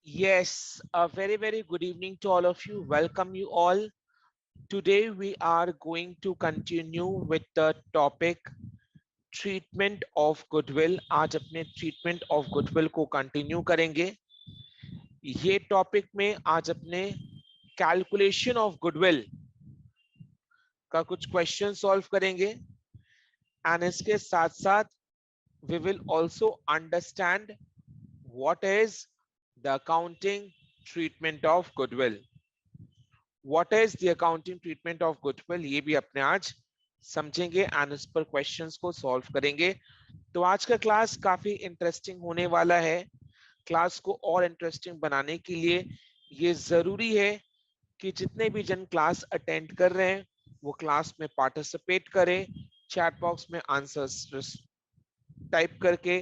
Yes, a very good evening to all of you. Welcome you all. Today we are going to continue with the topic treatment of goodwill. आज अपने treatment of goodwill को continue करेंगे. ये topic में आज अपने calculation of goodwill का कुछ क्वेश्चन सॉल्व करेंगे एंड इसके साथ साथ we will also understand what is the accounting treatment of goodwill. What is the accounting treatment of goodwill ये भी अपने आज समझेंगे एंड इस पर क्वेश्चंस को सॉल्व करेंगे. तो आज का क्लास काफी इंटरेस्टिंग होने वाला है. क्लास को और इंटरेस्टिंग बनाने के लिए ये जरूरी है कि जितने भी जन क्लास अटेंड कर रहे हैं वो क्लास में पार्टिसिपेट करें, चैट बॉक्स में आंसर्स टाइप करके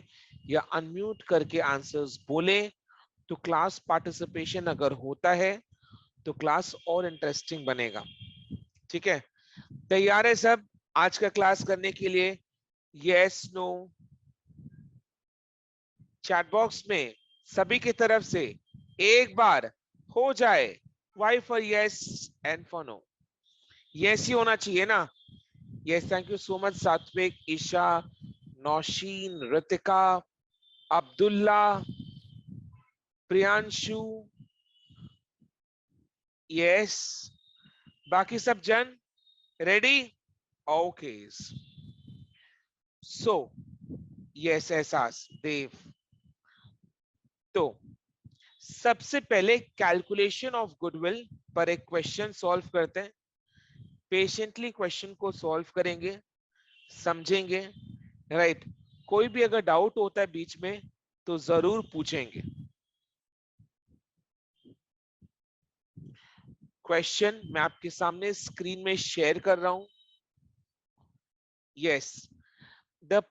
या अनम्यूट करके आंसर्स बोलें. तो क्लास पार्टिसिपेशन अगर होता है तो क्लास और इंटरेस्टिंग बनेगा. ठीक है, तैयार है सब आज का क्लास करने के लिए? यस नो चैट बॉक्स में सभी की तरफ से एक बार हो जाए. Y for yes and for no. Yes ही होना चाहिए ना. Yes, thank you so much Satvik, Isha, Nausheen, Ritika, Abdullah, Priyanshu. Yes, बाकी सब जन रेडी? ओके. सो यस, एहसास, देव. तो सबसे पहले कैलकुलेशन ऑफ गुडविल पर एक क्वेश्चन सॉल्व करते हैं. पेशेंटली क्वेश्चन को सॉल्व करेंगे, समझेंगे. राइट, कोई भी अगर डाउट होता है बीच में तो जरूर पूछेंगे. क्वेश्चन मैं आपके सामने स्क्रीन में शेयर कर रहा हूं. Yes, the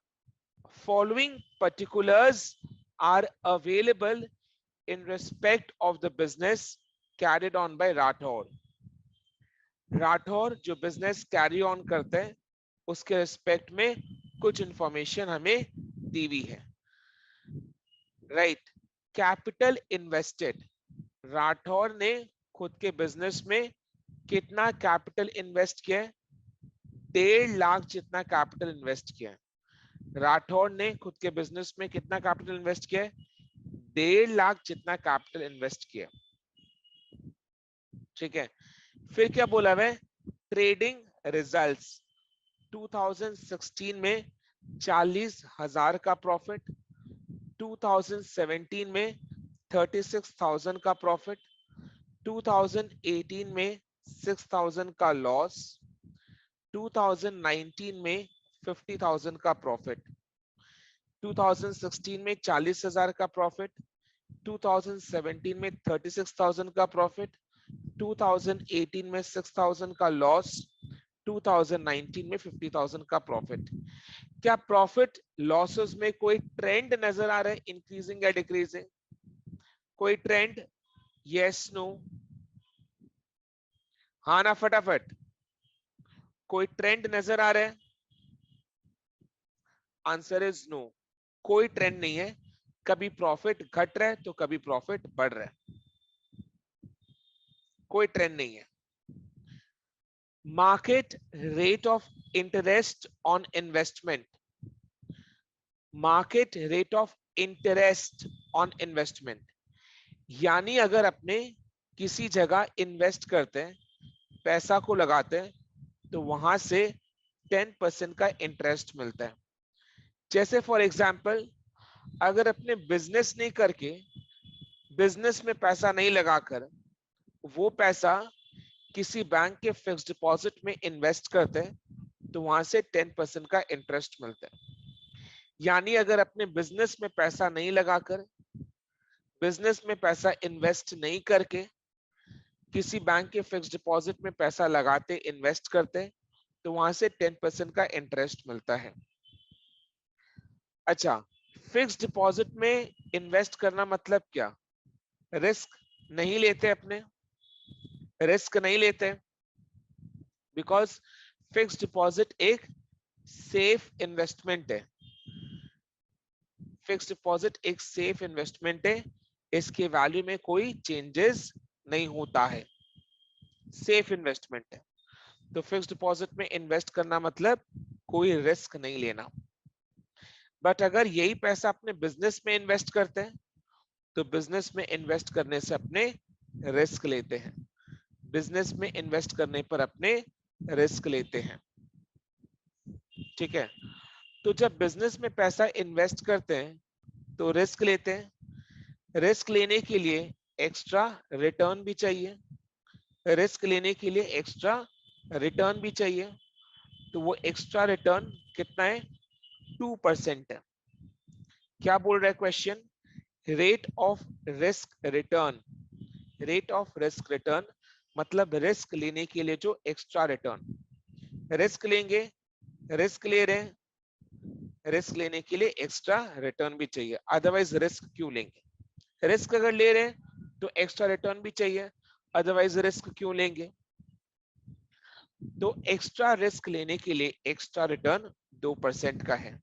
following particulars are available in respect of the business carried on by Rathore. Rathore जो बिजनेस कैरी ऑन करते हैं उसके रिस्पेक्ट में कुछ इंफॉर्मेशन हमें दी हुई है. Right, capital invested. राठौर ने खुद के बिजनेस में कितना कैपिटल इन्वेस्ट किया है? 1.5 लाख जितना कैपिटल इन्वेस्ट किया है. राठौर ने खुद के बिजनेस में कितना कैपिटल इन्वेस्ट किया है? 1.5 लाख जितना कैपिटल इन्वेस्ट किया. ठीक है, फिर क्या बोला हुआ है? ट्रेडिंग रिजल्ट्स 2016 में 40,000 का प्रॉफिट, 2017 में 36,000 का प्रॉफिट, 2018 में 6,000 का लॉस, 2019 में 50,000 का प्रॉफिट. 2016 में 40,000 का प्रॉफिट, 2017 में 36,000 का प्रॉफिट, 2018 में 6,000 का लॉस, 2019 में 50,000 का प्रॉफिट. क्या प्रॉफिट लॉसेस में कोई ट्रेंड नजर आ रहा है, इंक्रीजिंग या डिक्रीजिंग? कोई ट्रेंड? Yes no? हाँ ना, फटाफट. कोई ट्रेंड नजर आ रहा है? Answer is no. कोई ट्रेंड नहीं है. कभी प्रॉफिट घट रहा है तो कभी प्रॉफिट बढ़ रहा है. कोई ट्रेंड नहीं है. Market rate of interest on investment. Market rate of interest on investment यानी अगर अपने किसी जगह इन्वेस्ट करते हैं, पैसा को लगाते हैं, तो वहां से 10% का इंटरेस्ट मिलता है. जैसे फॉर एग्जांपल, अगर अपने बिजनेस नहीं करके, बिजनेस में पैसा नहीं लगाकर वो पैसा किसी बैंक के फिक्स डिपॉजिट में इन्वेस्ट करते हैं, तो वहां से 10% का इंटरेस्ट मिलता है. यानी अगर अपने बिजनेस में पैसा नहीं लगाकर, बिजनेस में पैसा इन्वेस्ट नहीं करके किसी बैंक के फिक्स डिपॉजिट में पैसा लगाते, इन्वेस्ट करते, तो वहां से 10% का इंटरेस्ट मिलता है. अच्छा, फिक्स डिपॉजिट में इन्वेस्ट करना मतलब क्या? रिस्क नहीं लेते, अपने रिस्क नहीं लेते, बिकॉज फिक्स डिपॉजिट एक सेफ इन्वेस्टमेंट है. फिक्स डिपॉजिट एक सेफ इन्वेस्टमेंट है. इसके वैल्यू में कोई चेंजेस नहीं होता है, सेफ इन्वेस्टमेंट है। तो फिक्स्ड डिपॉजिट में इन्वेस्ट करना मतलब कोई रिस्क नहीं लेना। बट अगर यही पैसा अपने बिजनेस में इन्वेस्ट करते हैं तो बिजनेस में इन्वेस्ट करने से अपने रिस्क लेते हैं, बिजनेस में इन्वेस्ट करने पर अपने रिस्क लेते हैं। ठीक है, तो जब बिजनेस में पैसा इन्वेस्ट करते हैं तो रिस्क लेते हैं। रिस्क लेने के लिए एक्स्ट्रा रिटर्न भी चाहिए, रिस्क लेने के लिए एक्स्ट्रा रिटर्न भी चाहिए। तो वो एक्स्ट्रा रिटर्न कितना है? 2% है। क्या बोल रहा है question? Rate of risk return, rate of risk return मतलब रिस्क लेने के लिए जो एक्स्ट्रा रिटर्न। रिस्क लेंगे, रिस्क ले रहे हैं, रिस्क लेने के लिए एक्स्ट्रा रिटर्न भी चाहिए, अदरवाइज रिस्क क्यों लेंगे? रिस्क अगर ले रहे हैं तो एक्स्ट्रा रिटर्न भी चाहिए, अदरवाइज रिस्क क्यों लेंगे? तो एक्स्ट्रा रिस्क लेने के लिए एक्स्ट्रा रिटर्न 2% का है।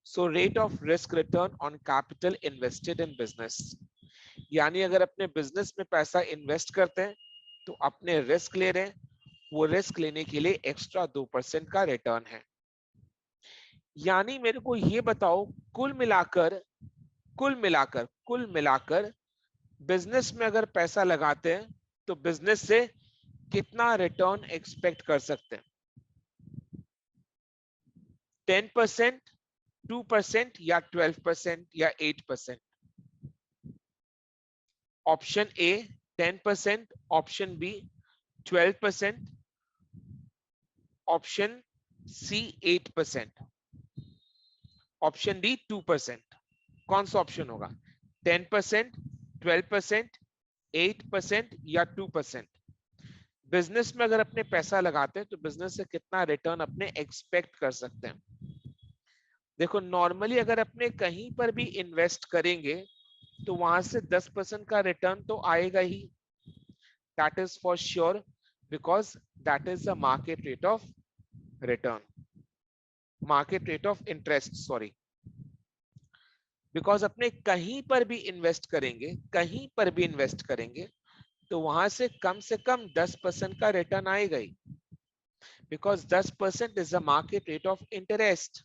So rate of risk return on capital invested in business, यानी अगर अपने बिजनेस में पैसा इन्वेस्ट करते हैं तो अपने रिस्क ले रहे हैं, वो रिस्क लेने के लिए एक्स्ट्रा 2% का रिटर्न है। यानी मेरे को ये बताओ, कुल मिलाकर कुल मिलाकर बिजनेस में अगर पैसा लगाते हैं तो बिजनेस से कितना रिटर्न एक्सपेक्ट कर सकते हैं? 10%, 2% या 12% या 8%? Option A 10%, option B 12%, option C 8%, option D 2%। कौन सा ऑप्शन होगा? 10%, 12%, 8% या 2%? बिजनेस में अगर अपने पैसा लगाते हैं तो बिजनेस से कितना रिटर्न अपने एक्सपेक्ट कर सकते हैं? देखो, नॉर्मली अगर अपने कहीं पर भी इन्वेस्ट करेंगे तो वहां से 10% का रिटर्न तो आएगा ही, that is for sure, because that is the market rate of return, market rate of interest, sorry. Because अपने कहीं पर भी इन्वेस्ट करेंगे, कहीं पर भी इन्वेस्ट करेंगे तो वहां से कम 10% का रिटर्न आएगा ही, because 10% is the market rate of interest.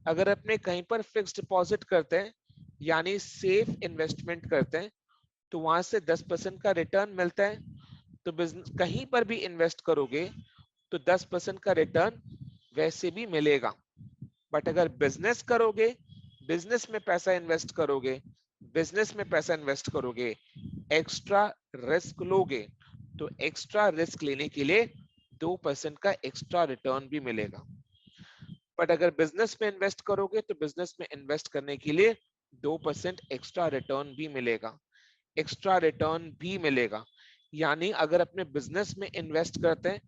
अगर अपने कहीं पर फिक्स डिपॉजिट करते हैं यानी सेफ इन्वेस्टमेंट करते हैं तो वहां से 10% का रिटर्न मिलता है। तो बिजनेस कहीं पर भी इन्वेस्ट करोगे तो 10% का रिटर्न वैसे भी मिलेगा। बट अगर बिजनेस करोगे, बिजनेस में पैसा इन्वेस्ट करोगे, बिजनेस में पैसा इन्वेस्ट करोगे, एक्स्ट्रा रिस्क लोगे तो एक्स्ट्रा रिस्क लेने के लिए 2% का एक्स्ट्रा रिटर्न भी मिलेगा। बट अगर बिजनेस में इन्वेस्ट करोगे तो बिजनेस में इन्वेस्ट करने के लिए 2% एक्स्ट्रा रिटर्न भी मिलेगा, एक्स्ट्रा रिटर्न भी मिलेगा। यानी अगर अपने बिजनेस में इन्वेस्ट करते हैं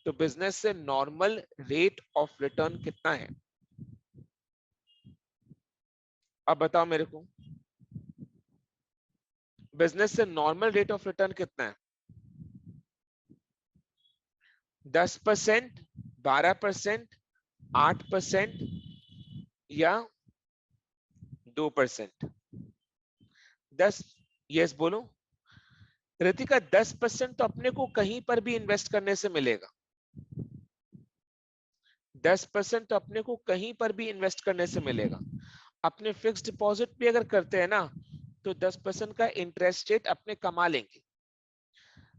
तो बिजनेस से नॉर्मल रेट ऑफ रिटर्न कितना है? अब बताओ मेरे को, बिजनेस से नॉर्मल रेट ऑफ रिटर्न कितना है? 10%, 12%, 8% या 2%? 10, यस बोलो। रितिका, 10% तो अपने को कहीं पर भी इन्वेस्ट करने से मिलेगा, 10% तो अपने को कहीं पर भी इन्वेस्ट करने से मिलेगा। अपने फिक्स डिपॉजिट भी अगर करते हैं ना तो 10% का इंटरेस्ट रेट अपने कमा लेंगे।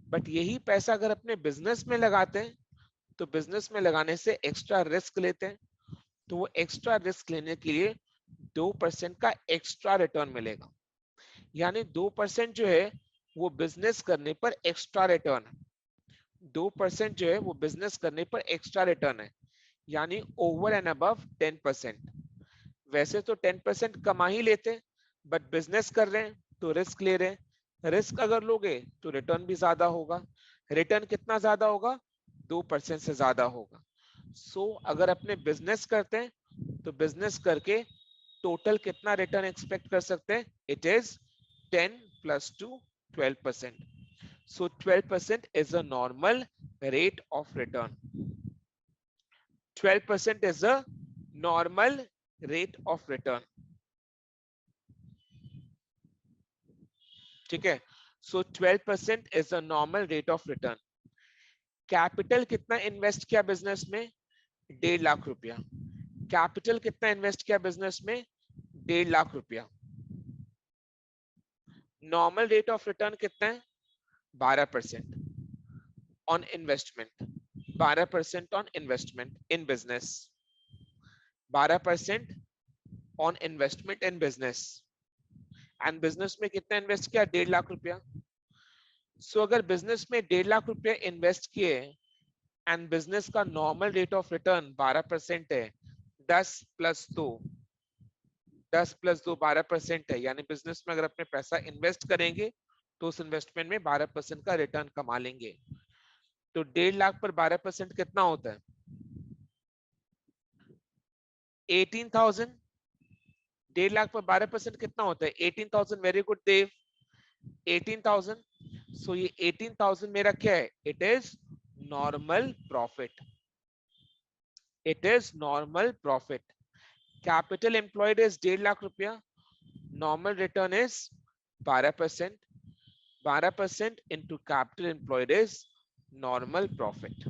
बट यही पैसा अगर अपने बिजनेस में लगाते हैं तो बिजनेस में लगाने से एक्स्ट्रा रिस्क लेते हैं, तो वो एक्स्ट्रा रिस्क लेने के लिए 2% का एक्स्ट्रा रिटर्न मिलेगा। यानी 2% जो है वो बिजनेस करने पर एक्स्ट्रा रिटर्न है, 2% जो है वो बिजनेस करने पर एक्स्ट्रा रिटर्न है, यानी ओवर एंड अबव 10%। वैसे तो 10% कमा ही लेते हैं, बट बिजनेस कर रहे हैं तो रिस्क ले रहे हैं, रिस्क अगर लोगे तो रिटर्न भी ज्यादा होगा। रिटर्न कितना ज्यादा होगा? 2% से ज्यादा होगा। अगर अपने बिजनेस करते हैं तो बिजनेस करके टोटल कितना रिटर्न एक्सपेक्ट कर सकते हैं? It is 10 plus 2, 12%. So 12% is a normal rate of return. 12% is a normal rate of return. ठीक है। सो 12% is the normal rate of return. Capital कितना इन्वेस्ट किया बिजनेस में? 1.5 लाख रुपया। कैपिटल कितना इन्वेस्ट किया बिजनेस में? 1.5 लाख रुपया। नॉर्मल रेट ऑफ रिटर्न कितना है? 12% on investment. 12% on investment in business. 12% on investment in business. And business में कितना इन्वेस्ट किया? 1.5 लाख रुपया। सो अगर बिजनेस में 1.5 लाख रुपया इन्वेस्ट किए एंड बिजनेस का नॉर्मल रेट ऑफ रिटर्न 12% है, 10 प्लस 2, 10 प्लस 2 12% है, यानी बिजनेस में अगर अपने पैसा इन्वेस्ट करेंगे तो उस इन्वेस्टमेंट में 12% का रिटर्न कमा लेंगे। तो 1.5 लाख पर 12% कितना होता है? 18,000। 1.5 लाख पर 12% कितना होता है? 18,000। वेरी गुड देव, 18,000। सो ये 18,000 मेरा क्या है? It is normal profit. It is normal profit. Capital employed is 1.5 lakh रुपया। Normal return is 12%। 12% into capital employed is normal profit.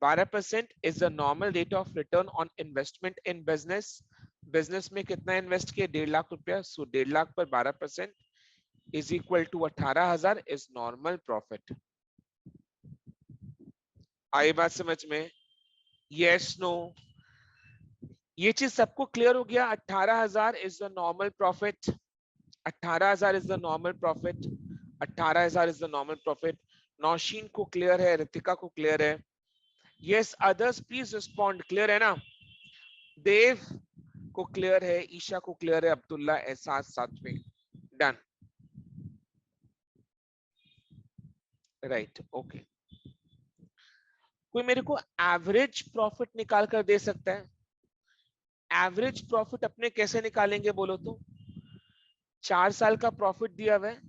12% is the normal rate of return on investment in business. Business में कितना invest किया? 1.5 लाख रुपया। सो 1.5 लाख पर 12% is equal to 18,000 is normal profit. आई बात समझ में? Yes no? ये चीज सबको क्लियर हो गया? 18,000 is the normal profit. 18,000 is the normal profit. 18,000 is the normal profit. Naushin को क्लियर है, रितिका को क्लियर है? Yes, others please respond. Clear है ना? देव को क्लियर है, ईशा को क्लियर है, अब्दुल्ला, एहसास साथ में। Done, right, okay. कोई मेरे को एवरेज प्रॉफिट निकाल कर दे सकता है? एवरेज प्रॉफिट अपने कैसे निकालेंगे बोलो तो? 4 साल का प्रॉफिट दिया हुआ है,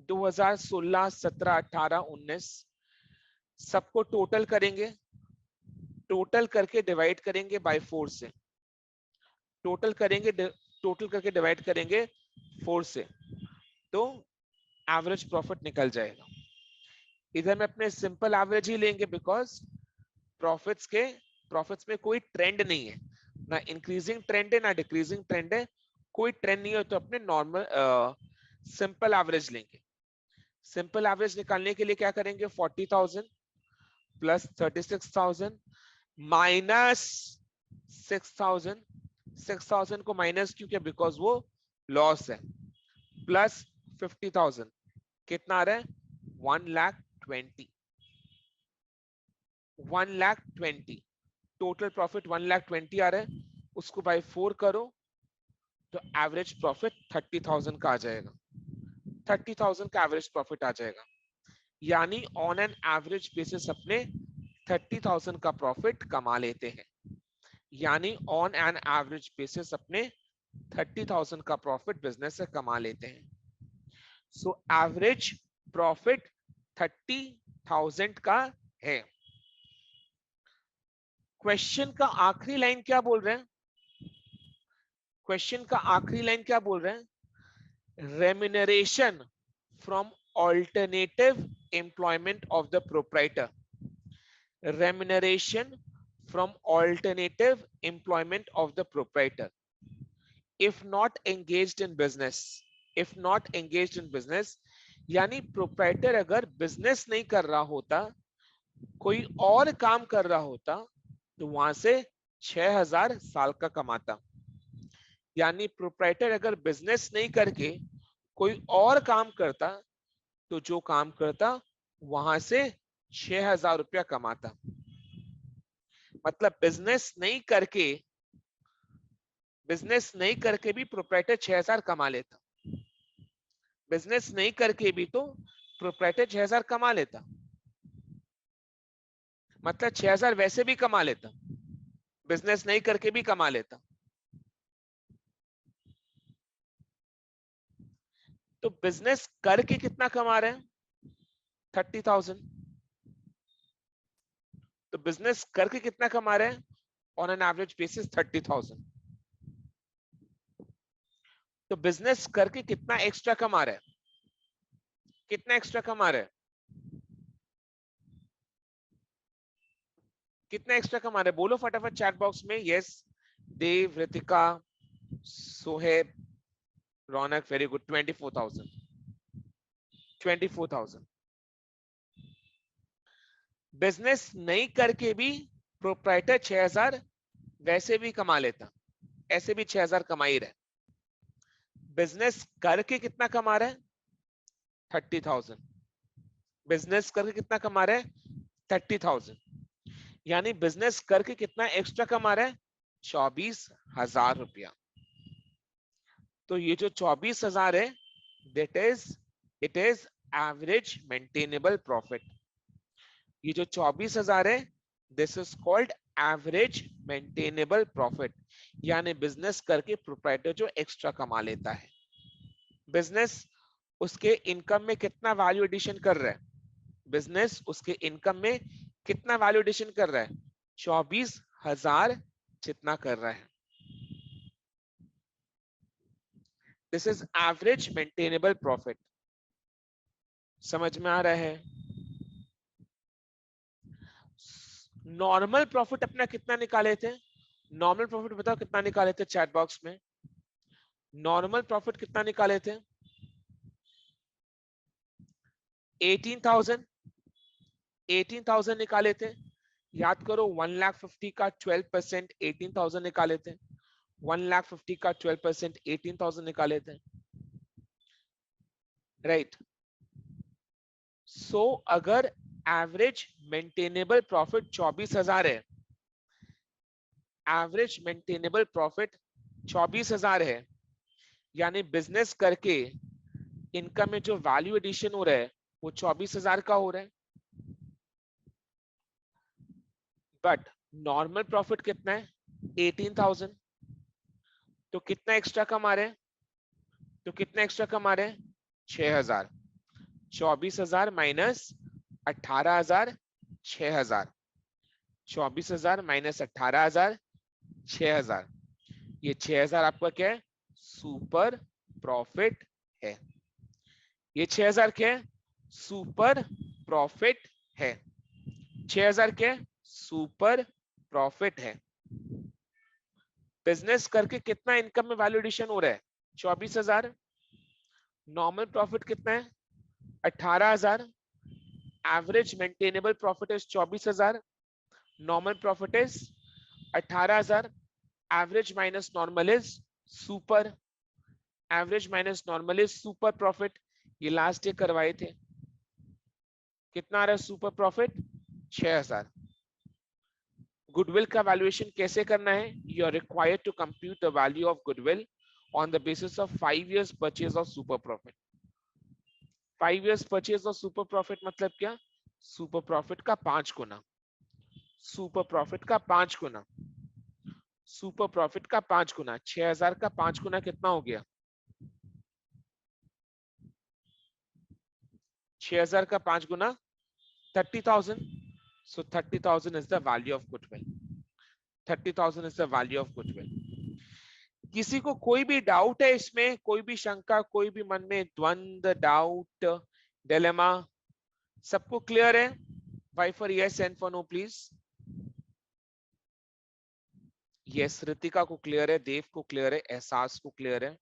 2016, 17, 18, 19। सबको टोटल करेंगे, टोटल करके डिवाइड करेंगे बाय 4 से। टोटल करेंगे, टोटल करके डिवाइड करेंगे 4 से, तो एवरेज प्रॉफिट निकल जाएगा। इधर में अपने सिंपल एवरेज ही लेंगे बिकॉज प्रॉफिट्स में कोई ट्रेंड नहीं है, ना इंक्रीजिंग ट्रेंड है ना डिक्रीजिंग ट्रेंड है, कोई ट्रेंड नहीं है, तो अपने नॉर्मल सिंपल एवरेज लेंगे। सिंपल एवरेज निकालने के लिए क्या करेंगे? 40,000 प्लस 36,000 माइनस 6,000। 6,000 को माइनस क्यों किया? बिकॉज वो लॉस है। प्लस 50,000, कितना आ रहा है? 1,20,000। 1,20,000 टोटल प्रॉफिट 1,20,000 आ रहा है। उसको बाय 4 करो तो एवरेज प्रॉफिट 30,000 का आ जाएगा। 30,000 का एवरेज प्रॉफिट आ जाएगा, यानी ऑन एन एवरेज बेसिस अपने 30,000 का प्रॉफिट कमा लेते हैं। यानी ऑन एन एवरेज बेसिस अपने 30,000 का प्रॉफिट बिजनेस से कमा लेते हैं। सो एवरेज प्रॉफिट 30,000 का है। क्वेश्चन का आखिरी लाइन क्या बोल रहे हैं? क्वेश्चन का आखिरी लाइन क्या बोल रहे हैं? Remuneration from alternative employment of the proprietor. Remuneration from alternative employment of the proprietor if not engaged in business. If not engaged in business यानी प्रोप्राइटर अगर बिजनेस नहीं कर रहा होता, कोई और काम कर रहा होता, तो वहां से 6,000 साल का कमाता। यानी प्रोप्राइटर अगर बिजनेस नहीं करके कोई और काम करता, तो जो काम करता वहां से 6,000 रुपया कमाता। मतलब बिजनेस नहीं करके भी प्रोप्राइटर 6,000 कमा लेता। बिजनेस नहीं करके भी तो प्रोप्राइटर 6,000 कमा लेता। मतलब 6,000 वैसे भी कमा लेता, बिजनेस नहीं करके भी कमा लेता। तो बिजनेस करके कितना कमा रहे हैं? 30,000। तो बिजनेस करके कितना कमा रहे हैं? On an average basis 30,000। तो बिजनेस करके कितना एक्स्ट्रा कमा रहा है, कितना एक्स्ट्रा कमा रहा है, कितना एक्स्ट्रा कमा रहा है, बोलो फटाफट चैट बॉक्स में। यस, देव, रितिका, सोहेब, रौनक, वेरी गुड। 24,000, 24,000। बिजनेस नहीं करके भी प्रोप्राइटर 6,000 वैसे भी कमा लेता, ऐसे भी 6,000 कमा ही रहे। बिजनेस करके कितना कमा रहा है, 30,000। बिजनेस करके कितना कमा रहा है, 30,000। यानी बिजनेस करके कितना एक्स्ट्रा कमा रहा है, 24,000 रुपया। तो ये जो 24,000 है, that is, it is average maintainable profit. ये जो 24,000 है, this is called average maintainable profit. यानी बिजनेस करके प्रोप्राइटर जो एक्स्ट्रा कमा लेता है। बिजनेस उसके इनकम में कितना वैल्यू एडिशन कर रहा है, बिजनेस उसके इनकम में कितना वैल्यू एडिशन कर रहा है, 24,000 जितना कर रहा है। This is average maintainable profit. समझ में आ रहा है? नॉर्मल प्रॉफिट अपना कितना निकाले थे, नॉर्मल प्रॉफिट बताओ कितना निकाले थे चैट बॉक्स में। नॉर्मल प्रॉफिट कितना निकाले थे, 18,000, 18,000 निकाले थे। याद करो, 1,50,000 का 12% 18,000 निकाले थे। 1,50,000 का 12% 18,000 निकाले थे, राइट। सो अगर एवरेज मेंटेनेबल प्रॉफिट 24,000 है, एवरेज मेंटेनेबल प्रॉफिट 24,000 है, यानी बिजनेस करके इनकम में जो वैल्यू एडिशन हो रहा है वो 24,000 का हो रहा है। बट नॉर्मल प्रॉफिट कितना है, 18,000। तो कितना एक्स्ट्रा कमा रहे हैं, तो कितना एक्स्ट्रा कमा रहे हैं, 6,000। 24,000 माइनस 18,000, 6,000। 24,000 माइनस 18,000, 6,000। ये 6,000 आपका क्या है, सुपर प्रॉफिट है। ये 6,000 क्या है, सुपर प्रॉफिट है। 6,000 क्या है, सुपर प्रॉफिट है। बिजनेस करके कितना इनकम में वैल्यू एडिशन हो रहा है, 24,000। नॉर्मल प्रॉफिट कितना है, 18,000। Average maintainable profit is 24,000। Normal profit is 18,000। Average minus normal is super. Average minus normal is super profit. ये लास्ट डे करवाए थे। कितना आ रहा है सुपर प्रॉफिट, 6,000। गुडविल का वैल्यूएशन कैसे करना है, you are required to compute the value of goodwill on the basis of 5 years purchase of super profit. 5 years purchase of super profit मतलब क्या, सुपर प्रॉफिट का 5 गुना, सुपर प्रॉफिट का 5 गुना, super profit का 5 गुना। 6,000 का 5 गुना कितना हो गया, 6,000 का 5 गुना 30,000। So 30,000 is the value of goodwill. 30,000 is the value of goodwill. किसी को कोई भी डाउट है इसमें, कोई भी शंका, कोई भी मन में द्वंद, डाउट, डिलेमा, सबको क्लियर है? Y for yes and for no please. Yes, Ritika को क्लियर है, देव को क्लियर है, एहसास को क्लियर है,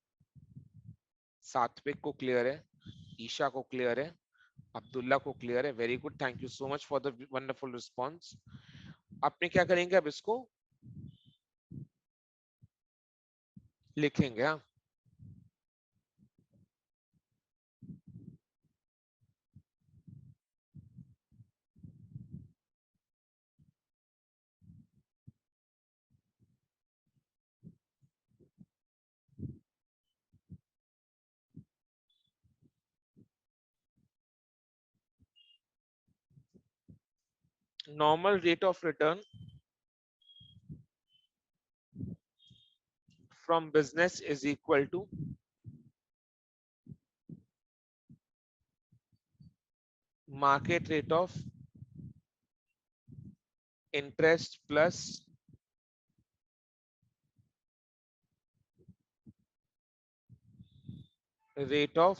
सात्विक को क्लियर है, ईशा को क्लियर है, अब्दुल्ला को क्लियर है। Very good, thank you so much for the wonderful response. आपने क्या करेंगे, अब इसको लिखेंगे। हाँ, normal rate of return from business is equal to market rate of interest plus rate of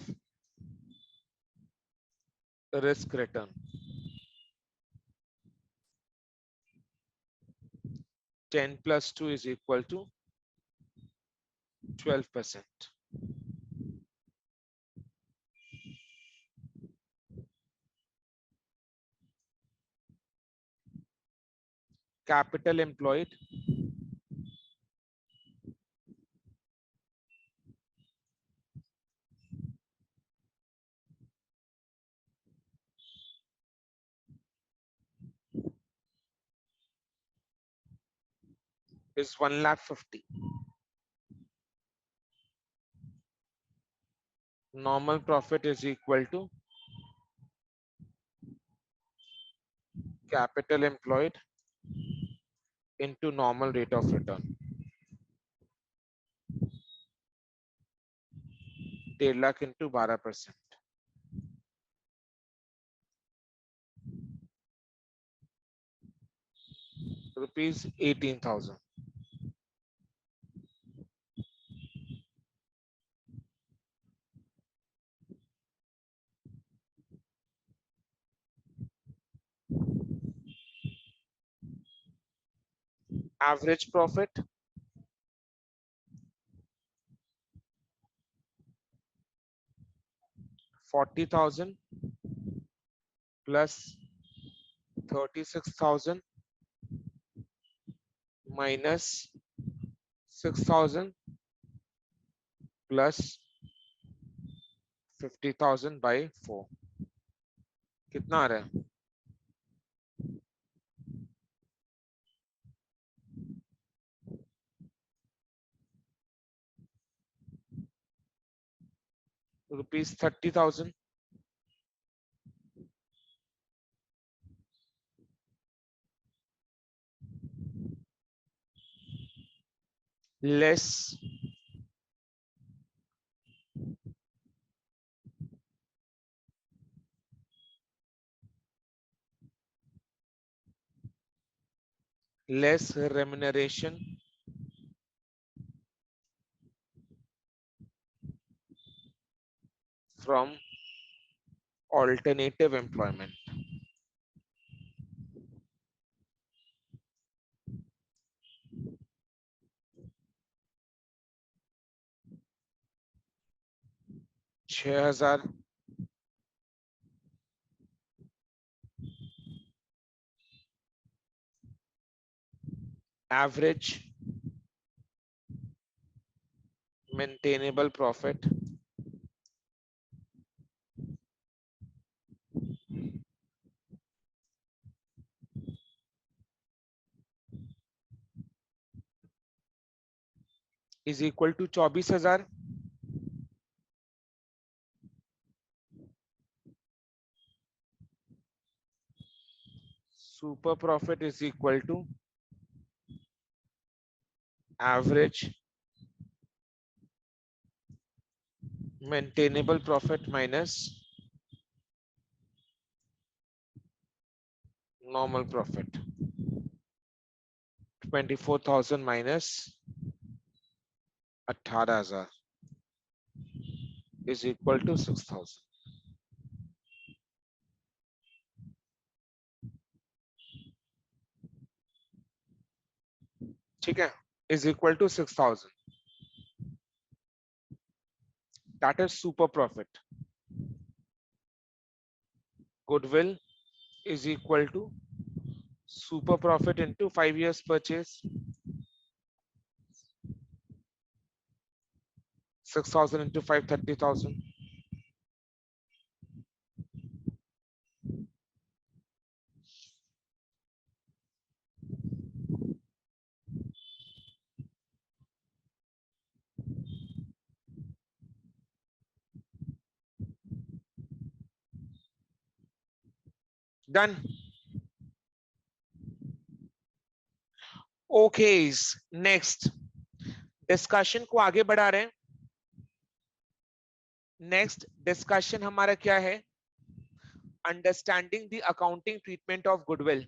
risk return. 10 plus 2 is equal to 12%. Capital employed is 1,50,000. Normal profit is equal to capital employed into normal rate of return. 1.5 lakh into 12%. Rupees 18,000. Average profit 40,000 plus 36,000 minus 6,000 plus 50,000 by 4. कितना आ रहा है? Rupees 30,000 less remuneration from alternative employment. $6,000 average maintainable profit is equal to 24,000 super profit is equal to average maintainable profit minus normal profit. 24,000 minus 18,000 is equal to 6,000. ठीक है? Is equal to 6,000. That is super profit. Goodwill is equal to super profit into 5 years purchase. 6,000 into 5, 30,000. Done. Okay, next discussion को आगे बढ़ा रहे हैं. Next discussion हमारा क्या है? Understanding the accounting treatment of goodwill.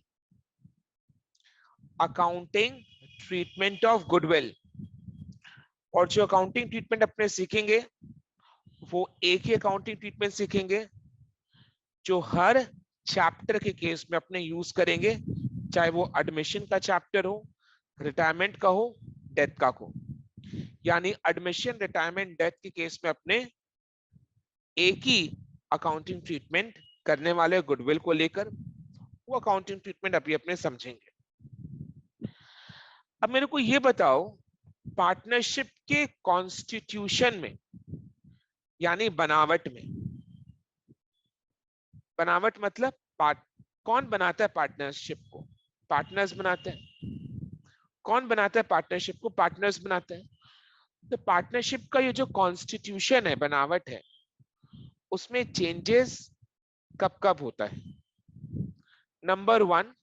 Accounting treatment of goodwill. और जो अकाउंटिंग ट्रीटमेंट अपने सीखेंगे वो एक ही अकाउंटिंग ट्रीटमेंट सीखेंगे जो हर चैप्टर के केस में अपने यूज करेंगे, चाहे वो एडमिशन का चैप्टर हो, रिटायरमेंट का हो, डेथ का हो। यानी एडमिशन, रिटायरमेंट, डेथ के केस में अपने एक ही अकाउंटिंग ट्रीटमेंट करने वाले गुडविल को लेकर, वो अकाउंटिंग ट्रीटमेंट अभी अपने समझेंगे। अब मेरे को ये बताओ, पार्टनरशिप के कॉन्स्टिट्यूशन में यानी बनावट में, बनावट मतलब कौन बनाता है पार्टनरशिप को? पार्टनर्स बनाते हैं। कौन बनाता है पार्टनरशिप को? पार्टनर्स बनाते हैं। तो पार्टनरशिप का ये जो कॉन्स्टिट्यूशन है, बनावट है, उसमें चेंजेस कब कब होता है? नंबर वन,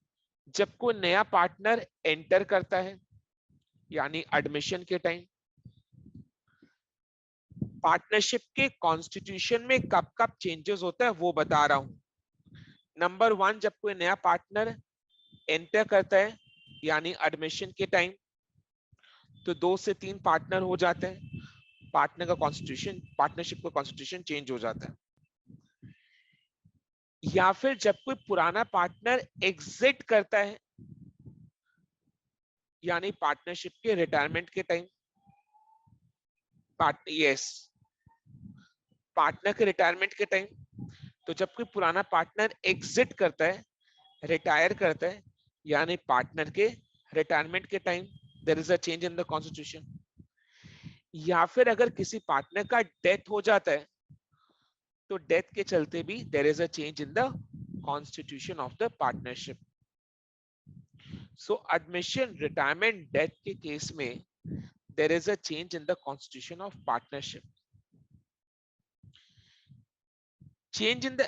जब कोई नया पार्टनर एंटर करता है यानी एडमिशन के टाइम। पार्टनरशिप के कॉन्स्टिट्यूशन में कब कब चेंजेस होता है वो बता रहा हूं। नंबर वन, जब कोई नया पार्टनर एंटर करता है यानी एडमिशन के टाइम, तो 2 से 3 पार्टनर हो जाते हैं, पार्टनर का कॉन्स्टिट्यूशन, पार्टनरशिप का कॉन्स्टिट्यूशन चेंज हो जाता है। या फिर जब कोई पुराना पार्टनर एग्जिट करता है यानी पार्टनरशिप के रिटायरमेंट के टाइम, पार्टनर के रिटायरमेंट के टाइम। तो जब कोई पुराना पार्टनर एग्जिट करता है, रिटायर करता है, यानी पार्टनर के रिटायरमेंट के time, there is a change in the constitution. या फिर अगर किसी पार्टनर का डेथ हो जाता है, तो डेथ के चलते भी there is a change in the constitution of the partnership. So admission, retirement, death के केस में there is a change in the constitution of partnership.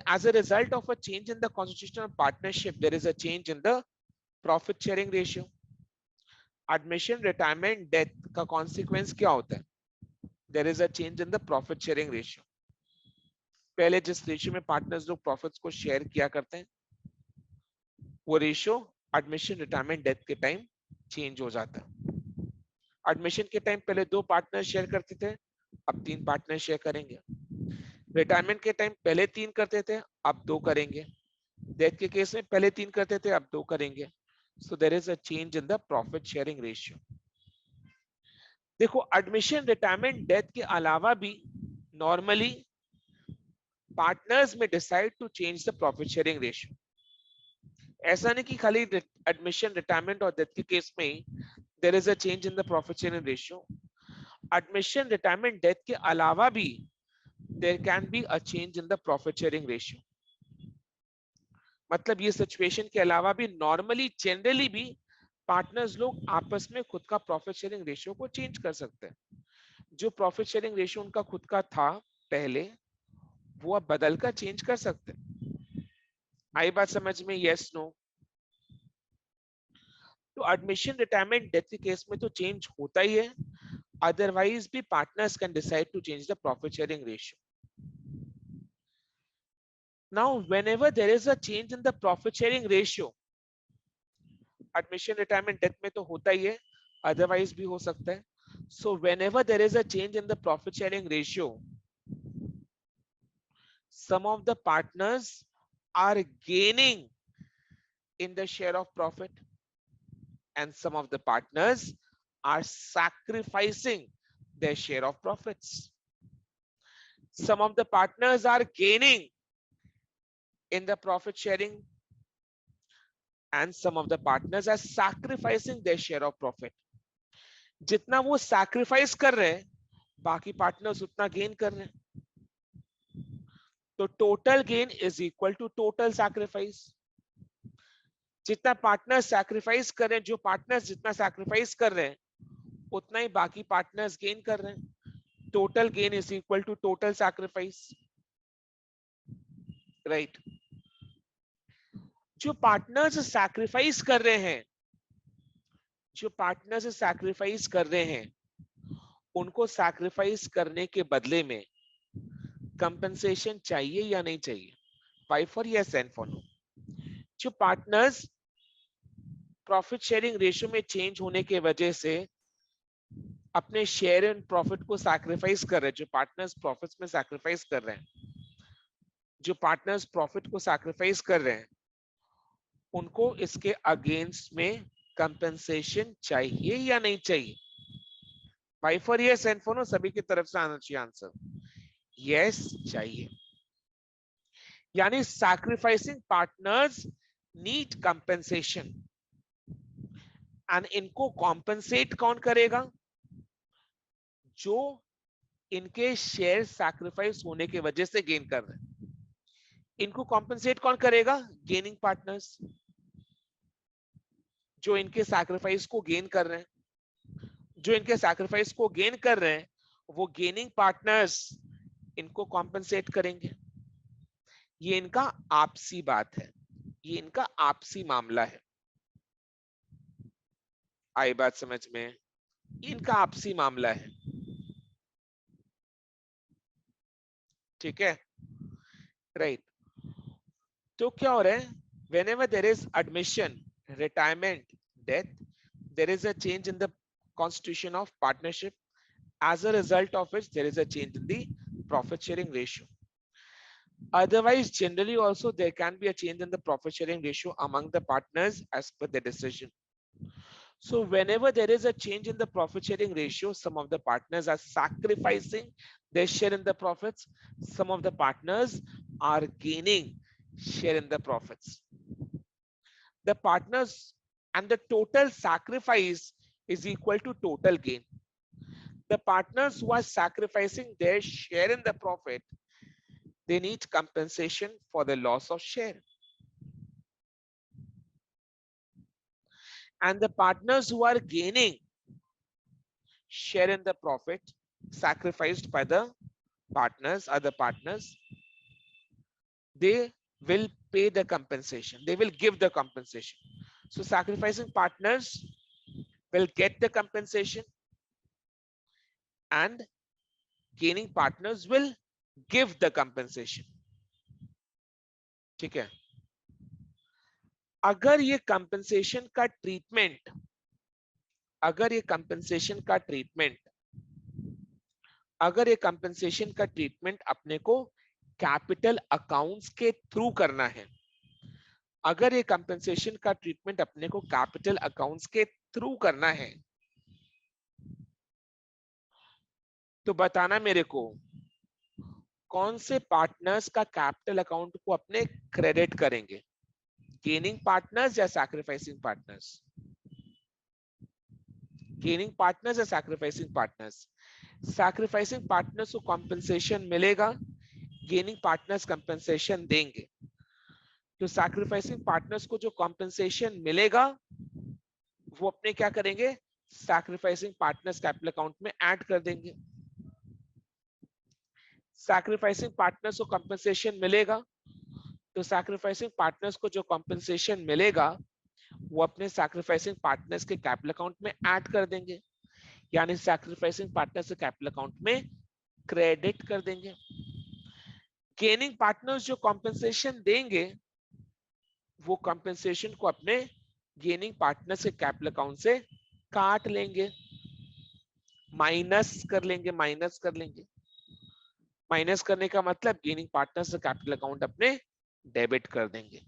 As a result of a change in the constitution of partnership, there is a change in the profit sharing ratio. Admission, retirement, death का consequence क्या होता है? There is a change in the profit sharing ratio. पहले जिस ratio में partners लोग profits को share किया करते हैं, वो रेशियो एडमिशन, रिटायरमेंट, डेथ के टाइम चेंज हो जाता है। एडमिशन के टाइम पहले 2 पार्टनर शेयर करते थे, अब 3 पार्टनर शेयर करेंगे। रिटायरमेंट के टाइम पहले 3 करते थे, अब 2 करेंगे। डेथ के केस में पहले 3 करते थे, अब 2 करेंगे। So there is a change in the profit sharing ratio. देखो, एडमिशन, रिटायरमेंट, डेथ के अलावा भी नॉर्मली पार्टनर्स में decide to change the profit sharing ratio. ऐसा नहीं कि खाली एडमिशन, रिटायरमेंट और डेथ के केस में there is a change in the profit sharing ratio. Admission, retirement, death के अलावा भी there can be a change in the profit sharing ratio. मतलब ये सिचुएशन के अलावा भी नॉर्मली, जनरली भी पार्टनर्स लोग आपस में खुद का प्रॉफिट शेयरिंग रेशियो को चेंज कर सकते हैं। जो प्रॉफिट शेयरिंग रेशियो उनका खुद का था पहले, वो अब बदल कर चेंज कर सकते हैं। आई बात समझ में? Yes, no? तो एडमिशन, रिटायरमेंट, डेथ के केस में तो चेंज होता ही है, अदरवाइज भी partners can decide to change the profit sharing ratio. Now whenever there is a change in the profit sharing ratio, admission, retirement, death में तो होता ही है, अदरवाइज भी हो सकता है। So whenever there is a change in the profit sharing ratio, some of the partners are gaining in the share of profit and some of the partners are sacrificing their share of profits. Some of the partners are gaining in the profit sharing and some of the partners are sacrificing their share of profit. जितना वो sacrifice कर रहे हैं, बाकी partners उतना gain कर रहे हैं। तो total gain is equal to total sacrifice. जितना पार्टनर सैक्रिफाइस कर रहे हैं, जो पार्टनर्स जितना सैक्रिफाइस कर रहे हैं, उतना ही बाकी पार्टनर्स गेन कर रहे हैं। Total gain is equal to total sacrifice, right? जो पार्टनर्स सैक्रिफाइस कर रहे हैं, जो पार्टनर्स सैक्रिफाइस कर रहे हैं, उनको सैक्रिफाइस करने के बदले में कंपनसेशन चाहिए या नहीं चाहिए? Y for yes and for no? जो पार्टनर्स प्रॉफिट शेयरिंग रेशियो में चेंज होने के वजह से अपने शेयर इन प्रॉफिट को सैक्रिफाइस कर रहे हैं, जो पार्टनर्स प्रॉफिट्स में सैक्रिफाइस कर रहे हैं, जो पार्टनर्स प्रॉफिट को सैक्रिफाइस कर रहे हैं, उनको इसके अगेंस्ट में कंपेंसेशन चाहिए या नहीं चाहिए? 5 for yes and for no, सभी की तरफ से आना चाहिए आंसर यस चाहिए। यानी sacrificing partners need compensation, and इनको कॉम्पेंसेट कौन करेगा? जो इनके शेयर सैक्रिफाइस होने की वजह से गेन कर रहे हैं, इनको कॉम्पेंसेट कौन करेगा? गेनिंग पार्टनर्स, जो इनके सैक्रिफाइस को गेन कर रहे हैं, जो इनके सैक्रिफाइस को गेन कर रहे हैं, वो गेनिंग पार्टनर्स इनको कॉम्पेंसेट करेंगे। ये इनका आपसी बात है, ये इनका आपसी मामला है। आई बात समझ में? इनका आपसी मामला है, ठीक है, राइट। तो क्या हो रहा है? whenever there is admission, retirement, death, there is a change in the constitution of partnership, as a result of which there is a change in the profit sharing ratio. Otherwise, generally also there can be a change in the profit sharing ratio among the partners as per the decision. So whenever there is a change in the profit sharing ratio, some of the partners are sacrificing their share in the profits, some of the partners are gaining share in the profits. The partners and the total sacrifice is equal to total gain. The partners who are sacrificing their share in the profit, they need compensation for the loss of share. And the partners who are gaining share in the profit sacrificed by the partners, other partners, they will pay the compensation, they will give the compensation. So sacrificing partners will get the compensation and gaining partners will give the compensation, ठीक है। अगर ये compensation का treatment, अगर ये compensation का treatment, अगर ये compensation का ट्रीटमेंट अपने को कैपिटल अकाउंट्स के थ्रू करना है, अगर ये कंपेंसेशन का ट्रीटमेंट अपने को कैपिटल अकाउंट्स के थ्रू करना है, तो बताना मेरे को कौन से पार्टनर्स का कैपिटल अकाउंट को अपने क्रेडिट करेंगे, गेनिंग पार्टनर्स या सैक्रिफाइसिंग पार्टनर्स? गेनिंग पार्टनर्स या सैक्रिफाइसिंग पार्टनर्स? सैक्रिफाइसिंग पार्टनर्स को कॉम्पेंसेशन मिलेगा, गेनिंग पार्टनर्स कंपेंसेशन देंगे। तो सैक्रिफाइसिंग पार्टनर्स को जो कॉम्पेंसेशन मिलेगा वो अपने क्या करेंगे? सैक्रिफाइसिंग पार्टनर्स कैपिटल अकाउंट में ऐड कर देंगे। सैक्रिफाइसिंग पार्टनर्स को कंपेंसेशन मिलेगा, तो सैक्रिफाइसिंग पार्टनर्स को जो कंपेंसेशन मिलेगा वो अपने सैक्रिफाइसिंग पार्टनर्स के कैपिटल अकाउंट में ऐड कर देंगे, यानी सैक्रिफाइसिंग पार्टनर्स के कैपिटल अकाउंट में क्रेडिट कर देंगे। गेनिंग पार्टनर्स जो कंपेंसेशन देंगे वो कंपेंसेशन को अपने गेनिंग पार्टनर्स के कैपिटल अकाउंट से काट लेंगे, माइनस कर लेंगे, माइनस कर लेंगे। माइनस करने का मतलब गेनिंग पार्टनर्स कैपिटल अकाउंट अपने डेबिट कर देंगे।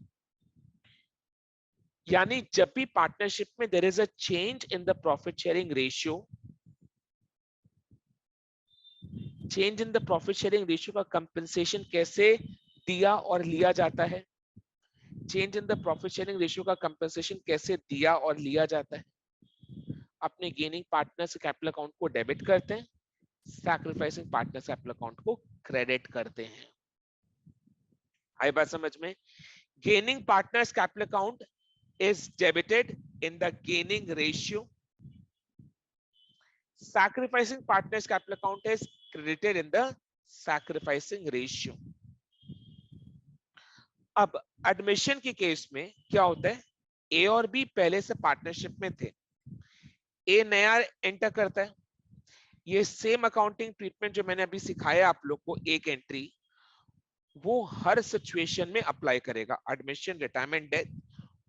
यानी जब भी पार्टनरशिप में there is a change in the profit sharing ratio, change in the profit sharing ratio का कंपेंसेशन कैसे दिया और लिया जाता है, change in the profit sharing ratio का कंपेंसेशन कैसे दिया और लिया जाता है? अपने गेनिंग पार्टनर्स कैपिटल अकाउंट को डेबिट करते हैं, सैक्रिफाइसिंग पार्टनर्स कैपिटल अकाउंट को क्रेडिट करते हैं। आई बात समझ में? Gaining partners capital account is debited in the gaining ratio. Sacrificing partners capital account is credited in the sacrificing ratio. अब एडमिशन के केस में क्या होता है? ए और बी पहले से पार्टनरशिप में थे, ए नया एंटर करता है, ये सेम अकाउंटिंग ट्रीटमेंट जो मैंने अभी सिखाया आप लोग को, एक एंट्री वो हर सिचुएशन में अप्लाई करेगा। एडमिशन, रिटायरमेंट, डेथ,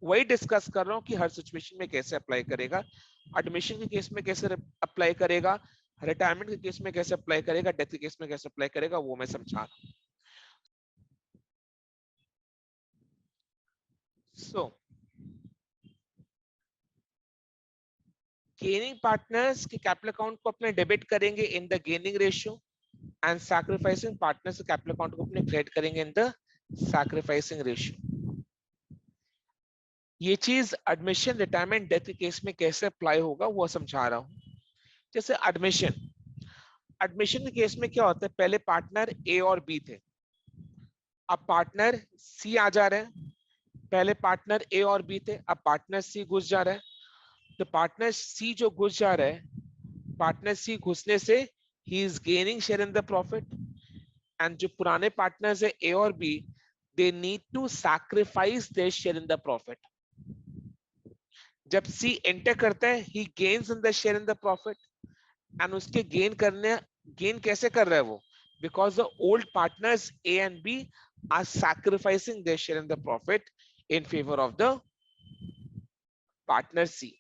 वही डिस्कस कर रहा हूं कि हर सिचुएशन में कैसे अप्लाई करेगा। एडमिशन के केस में कैसे अप्लाई करेगा, रिटायरमेंट के केस में कैसे अप्लाई करेगा, डेथ के केस में कैसे अप्लाई करेगा, वो मैं समझा रहा हूं। सो गेनिंग पार्टनर्स के कैपिटल अकाउंट को अपने डेबिट करेंगे in the gaining ratio, and sacrificing partners के कैपिटल अकाउंट को अपने क्रेडिट करेंगे इन द सैक्रिफाइसिंग रेशियो। ये चीज एडमिशन, रिटायरमेंट, डेथ के केस में कैसे अप्लाई होगा वो समझा रहा हूं। जैसे एडमिशन, एडमिशन के केस में क्या होता है, पहले पार्टनर ए और बी थे, अब पार्टनर सी आ जा रहे हैं। पहले पार्टनर ए और बी थे, अब पार्टनर सी घुस जा रहा है। तो पार्टनर सी जो घुस जा रहा है, पार्टनर सी घुसने से he is gaining share in the profit, and जो पुराने पार्टनर्स है ए और B, they need to sacrifice their share in the profit. जब सी एंटर करता है, he gains in the share in the profit, and उसके gain कैसे कर रहा है वो, because the old partners A and B are sacrificing their share in the profit in favour of the partner C.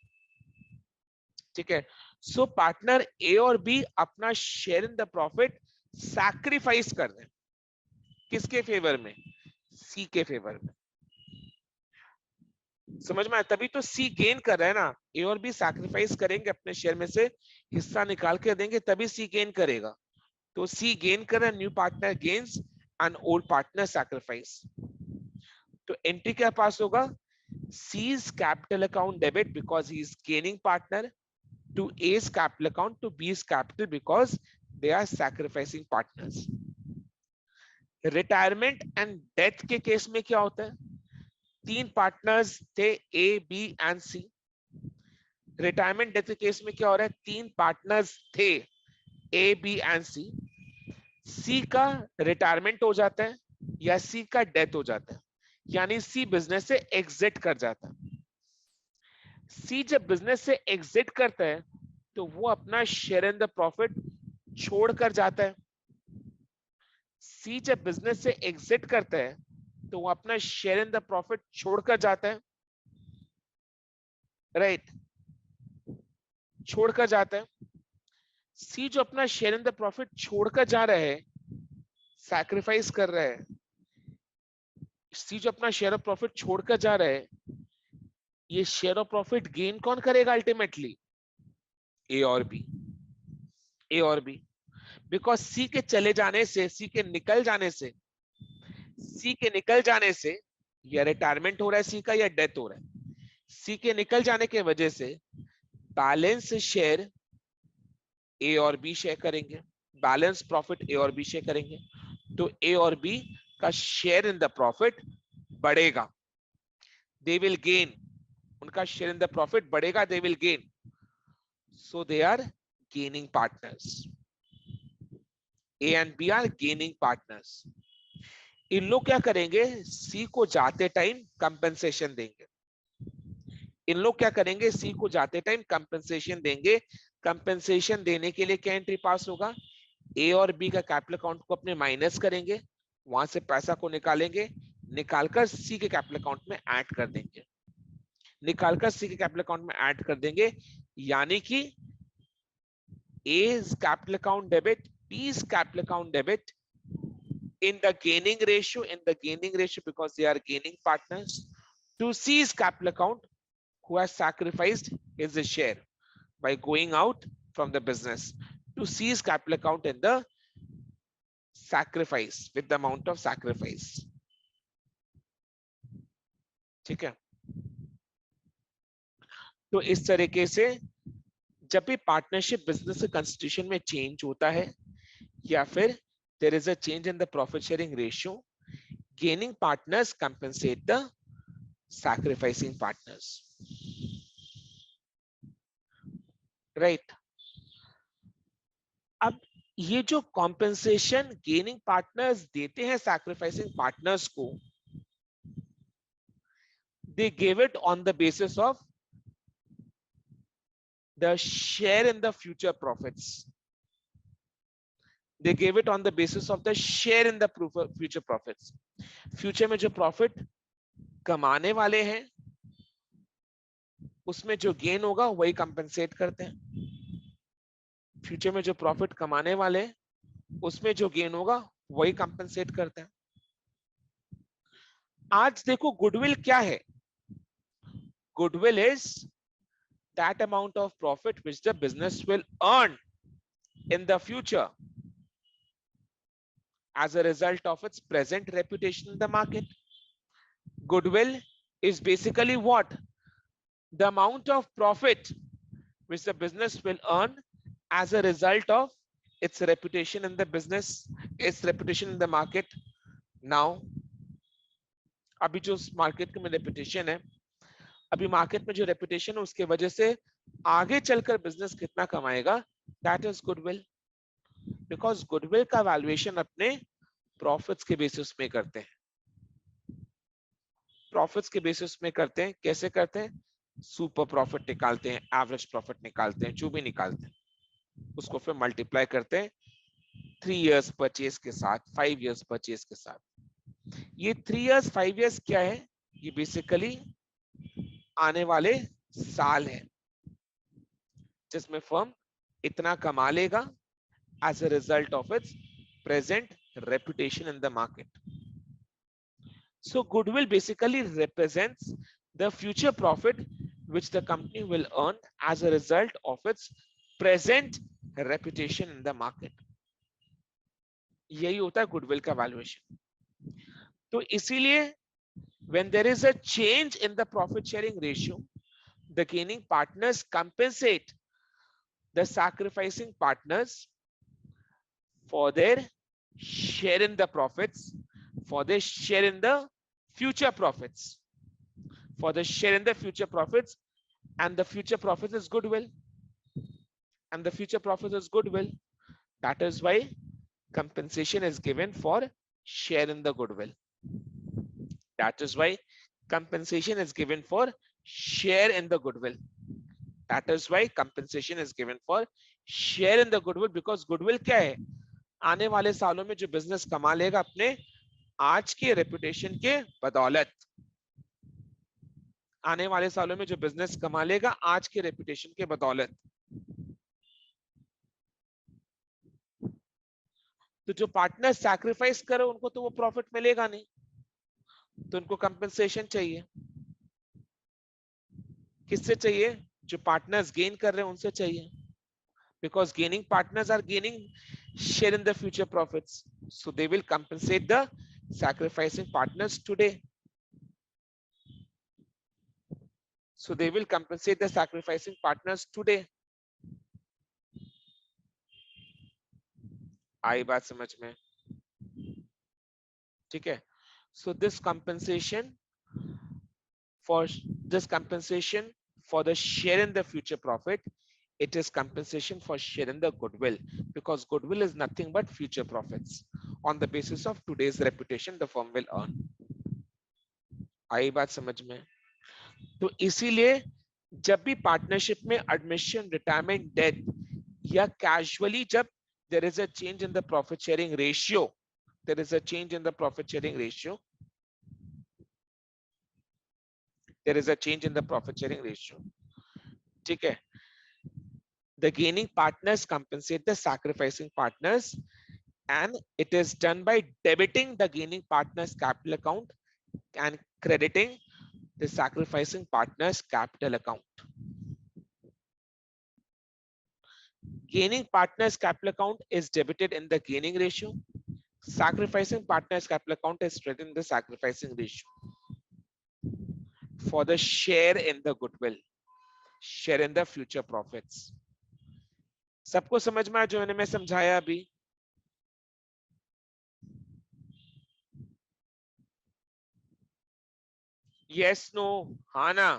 ठीक है, सो पार्टनर ए और B अपना share in the profit sacrifice कर रहे हैं, किसके फेवर में, सी के फेवर में। समझ में आया, तभी तो सी गेन कर रहा है ना, ए और बी सैक्रिफाइस करेंगे, अपने शेयर में से हिस्सा निकाल के देंगे, तभी सी गेन करेगा। तो सी गेन कर रहा है, new partner gains and old partner sacrifice. तो एंट्री क्या पास होगा, C's capital account debit because he is gaining partner, to A's capital account to B's capital because they are sacrificing partners. Retirement and death के case में क्या होता है, तीन partners थे A B and C. Retirement death के case में क्या हो रहा है, तीन पार्टनर्स थे ए बी एंड सी। सी का रिटायरमेंट हो जाता है या सी का डेथ हो जाता है, यानी सी बिजनेस से एग्जिट कर जाता है। सी जब बिजनेस से एग्जिट करता है तो वो अपना शेयर इन द प्रॉफिट छोड़कर जाता है। सी जब बिजनेस से एग्जिट करता है तो वो अपना शेयर इन द प्रॉफिट छोड़कर जाता है, राइट, छोड़कर जाता है। सी जो अपना शेयर इन द प्रॉफिट छोड़कर जा रहा है, सैक्रिफाइस कर रहा है, सी जो अपना शेयर ऑफ प्रॉफिट छोड़कर जा रहा है, ये शेयर ऑफ प्रॉफिट गेन कौन करेगा अल्टीमेटली, ए और बी, ए और बी। बिकॉज सी के चले जाने से, सी के निकल जाने से, सी के निकल जाने से या रिटायरमेंट हो रहा है सी का या डेथ हो रहा है, सी के निकल जाने के वजह से बैलेंस शेयर ए और बी शेयर करेंगे, बैलेंस प्रॉफिट ए और बी शेयर करेंगे। तो ए और बी का शेयर इन द प्रॉफिट बढ़ेगा, दे विल गेन, उनका शेयर इन द प्रॉफिट बढ़ेगा, they will gain, so they are gaining partners, A and B are gaining partners. इन लोग क्या करेंगे, सी को जाते टाइम कंपेंसेशन देंगे, इन लोग क्या करेंगे, सी को जाते टाइम कंपेंसेशन देंगे। कंपेंसेशन देने के लिए क्या एंट्री पास होगा, ए और बी का कैपिटल अकाउंट को अपने माइनस करेंगे, वहां से पैसा को निकालेंगे, निकालकर सी के कैपिटल अकाउंट में ऐड कर देंगे, निकालकर सी के कैपिटल अकाउंट में ऐड कर देंगे, यानी कि A's capital account debit, B's capital account debit in the gaining ratio because they are gaining partners, to C's capital account who has sacrificed his share by going out from the business, to C's capital account in the sacrifice with the amount of sacrifice. ठीक है, तो इस तरीके से जब भी partnership business constitution में change होता है या फिर there is a change in the profit sharing ratio, gaining partners compensate the sacrificing partners, right? अब ये जो कॉम्पेंसेशन गेनिंग पार्टनर्स देते हैं सैक्रिफाइसिंग पार्टनर्स को, they gave it on the basis of the share in the future profits, they gave it on the basis of the share in the future profits. Future में जो profit कमाने वाले हैं उसमें जो गेन होगा वही कंपेंसेट करते हैं। फ्यूचर में जो प्रॉफिट कमाने वाले हैं, उसमें जो गेन होगा वही कंपेंसेट करते हैं। आज देखो गुडविल क्या है। Goodwill is that amount of profit which the business will earn in the future as a result of its present reputation in the market. Goodwill is basically what? The amount of profit which the business will earn as a result of its reputation in the business, its reputation in the market. Now, अभी जो market में reputation है, अभी market में जो reputation है उसके वजह से आगे चलकर बिजनेस कितना कमाएगा, that is goodwill. Because goodwill का वैल्यूएशन अपने प्रॉफिट्स के बेसिस में करते हैं। प्रॉफिट्स के बेसिस में करते हैं। कैसे करते हैं? सुपर प्रॉफिट निकालते हैं, एवरेज प्रॉफिट निकालते हैं, जो भी निकालते हैं उसको फिर मल्टीप्लाई करते हैं 3 इयर्स परचेज के साथ, 5 इयर्स परचेज के साथ। ये 3 इयर्स 5 इयर्स क्या है? ये बेसिकली आने वाले साल है जिसमें फर्म इतना कमा लेगा as a result of its present reputation in the market. So goodwill basically represents the future profit which the company will earn as a result of its present reputation in the market. यही होता है goodwill का valuation. तो इसीलिए when there is a change in the profit sharing ratio, the gaining partners compensate the sacrificing partners for their share in the profits, for their share in the future profits, for the share in the future profits, and the future profits is goodwill, and the future profits is goodwill. That is why compensation is given for share in the goodwill. That is why compensation is given for share in the goodwill. That is why compensation is given for share in the goodwill, because goodwill क्या है? आने वाले सालों में जो business कमा लेगा अपने आज के रेपुटेशन के बदौलत, आने वाले सालों में जो बिजनेस कमा लेगा आज के रेपुटेशन के बदौलत। तो जो पार्टनर सैक्रिफाइस करे उनको तो वो प्रॉफिट मिलेगा नहीं, तो उनको कंपेंसेशन चाहिए। किससे चाहिए? जो पार्टनर्स गेन कर रहे हैं उनसे चाहिए, because gaining partners are gaining share in the future profits, so they will compensate the sacrificing partners today. So they will compensate the sacrificing partners today. आई बात समझ में? ठीक है। So this compensation for the share in the future profit, it is compensation for share in the goodwill, because goodwill is nothing but future profits on the basis of today's reputation the firm will earn. आई बात समझ में? तो इसीलिए जब भी partnership में admission, retirement, death या casually जब there is a change in the profit sharing ratio, there is a change in the profit sharing ratio, there is a change in the profit sharing ratio, ठीक है? The gaining partners compensate the sacrificing partners, and it is done by debiting the gaining partners capital account and crediting the sacrificing partners capital account. Gaining partners capital account is debited in the gaining ratio. Sacrificing partners capital account is credited in the sacrificing ratio for the share in the goodwill, share in the future profits. सबको समझ में आया जो मैंने समझाया अभी? Yes, no, हाँ ना?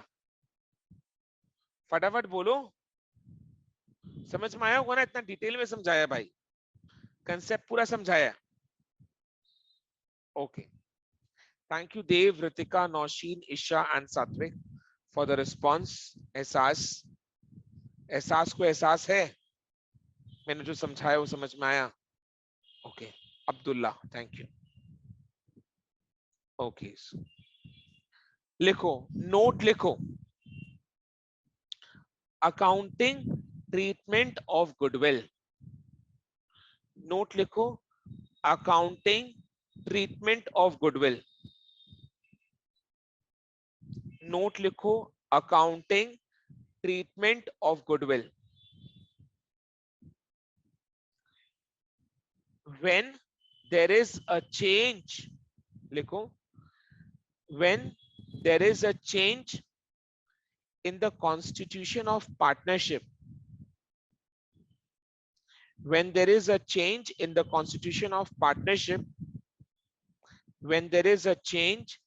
फटाफट बोलो। समझ में आया होगा ना? इतना डिटेल में समझाया भाई, कंसेप्ट पूरा समझाया। Okay, thank you Dev, Ritika, Nausheen, Isha and Satvik for the response. Ehsaas, Ehsaas को एहसास है मैंने जो समझाया वो समझ में आया? Okay, Abdullah, thank you. Okay, लिखो, नोट लिखो, accounting treatment of goodwill. Note लिखो, accounting treatment of goodwill. Note लिखो, accounting treatment of goodwill. When there is a change, लिखो, when there is a change in the constitution of partnership, when there is a change in the constitution of partnership, when there is a change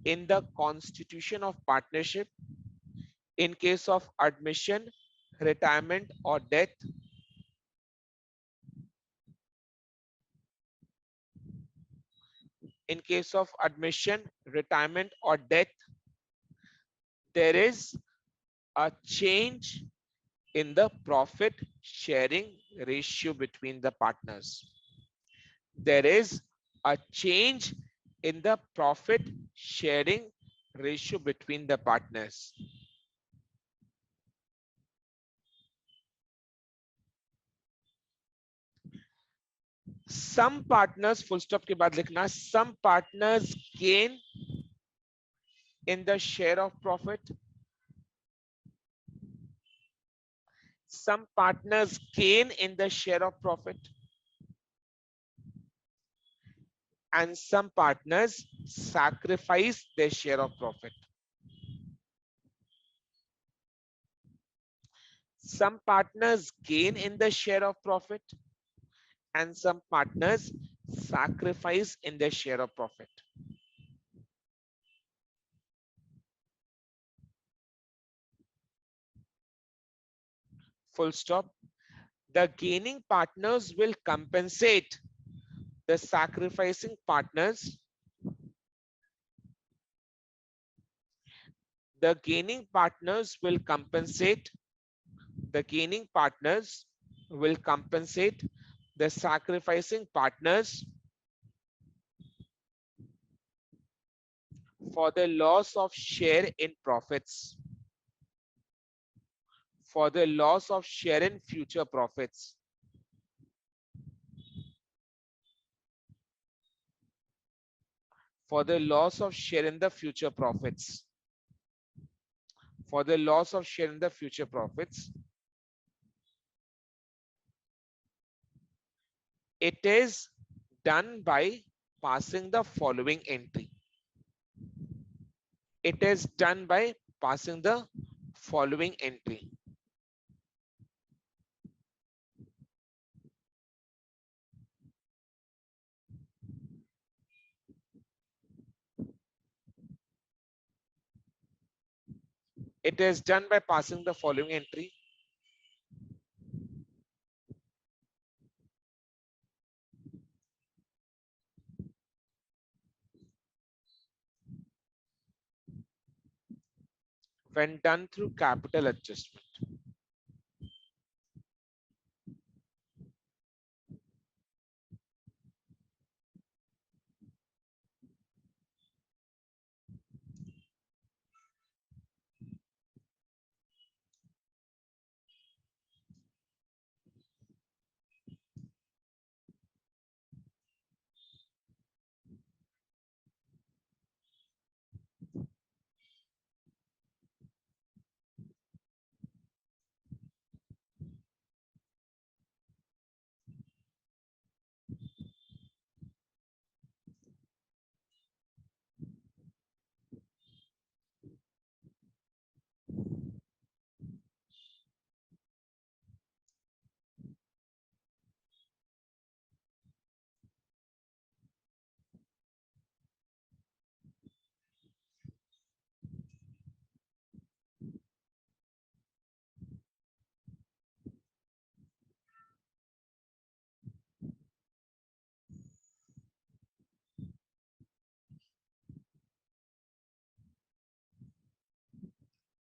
in the constitution of partnership, in case of admission, retirement or death, in case of admission, retirement or death, there is a change in the profit sharing ratio between the partners. There is a change in the profit sharing ratio between the partners. Some partners, full stop के बाद लिखना, some partners gain in the share of profit. Some partners gain in the share of profit. And some partners sacrifice their share of profit. Some partners gain in the share of profit and some partners sacrifice in their share of profit. Full stop. The gaining partners will compensate the sacrificing partners. The gaining partners will compensate. The gaining partners will compensate the sacrificing partners for the loss of share in profits. For the loss of share in future profits. For the loss of share in the future profits. For the loss of share in the future profits. It is done by passing the following entry. It is done by passing the following entry. It is done by passing the following entry. When done through capital adjustment.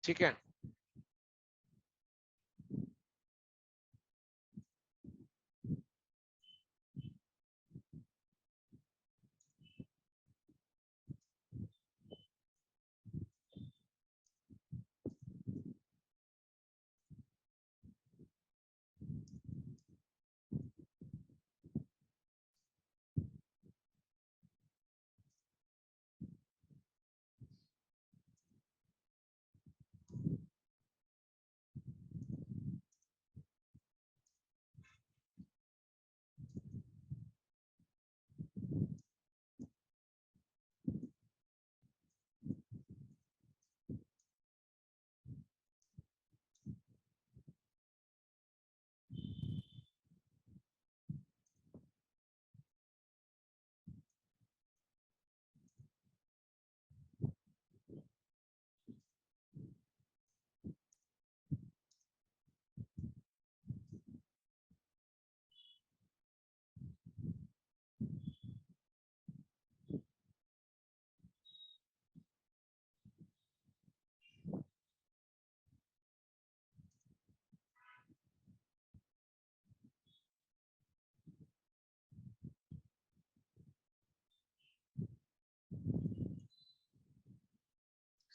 ठीक है.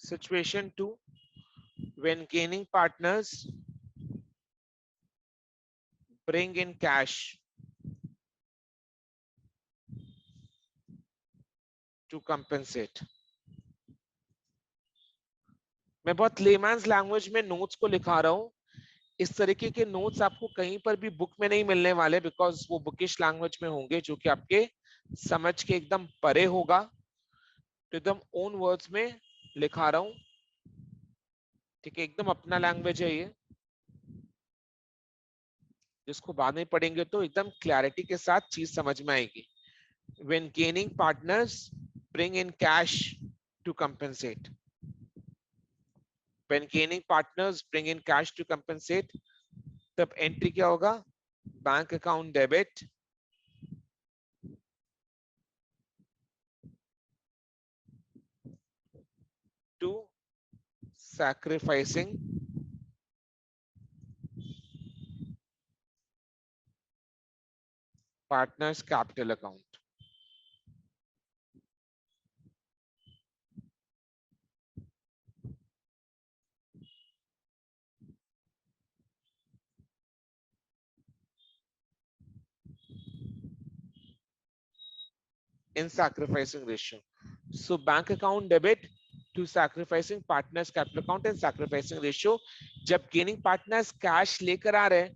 Situation 2, when gaining partners bring in cash to compensate. मैं बहुत layman's language में notes को लिखा रहा हूँ. इस तरीके के नोट्स आपको कहीं पर भी बुक में नहीं मिलने वाले, बिकॉज वो बुकिश लैंग्वेज में होंगे जो कि आपके समझ के एकदम परे होगा. तो एकदम ओन वर्ड्स में लिखा रहा हूँ. ठीक है, एकदम अपना लैंग्वेज है ये, जिसको बाद में पढ़ेंगे तो एकदम क्लैरिटी के साथ चीज समझ में आएगी. When gaining partners bring in cash to compensate. When gaining partners bring in cash to compensate, तब एंट्री क्या होगा? Bank account debit to sacrificing partners capital account. In sacrificing ratio. So bank account debit to sacrificing partners capital account and sacrificing ratio. जब gaining partners cash लेकर आ रहे हैं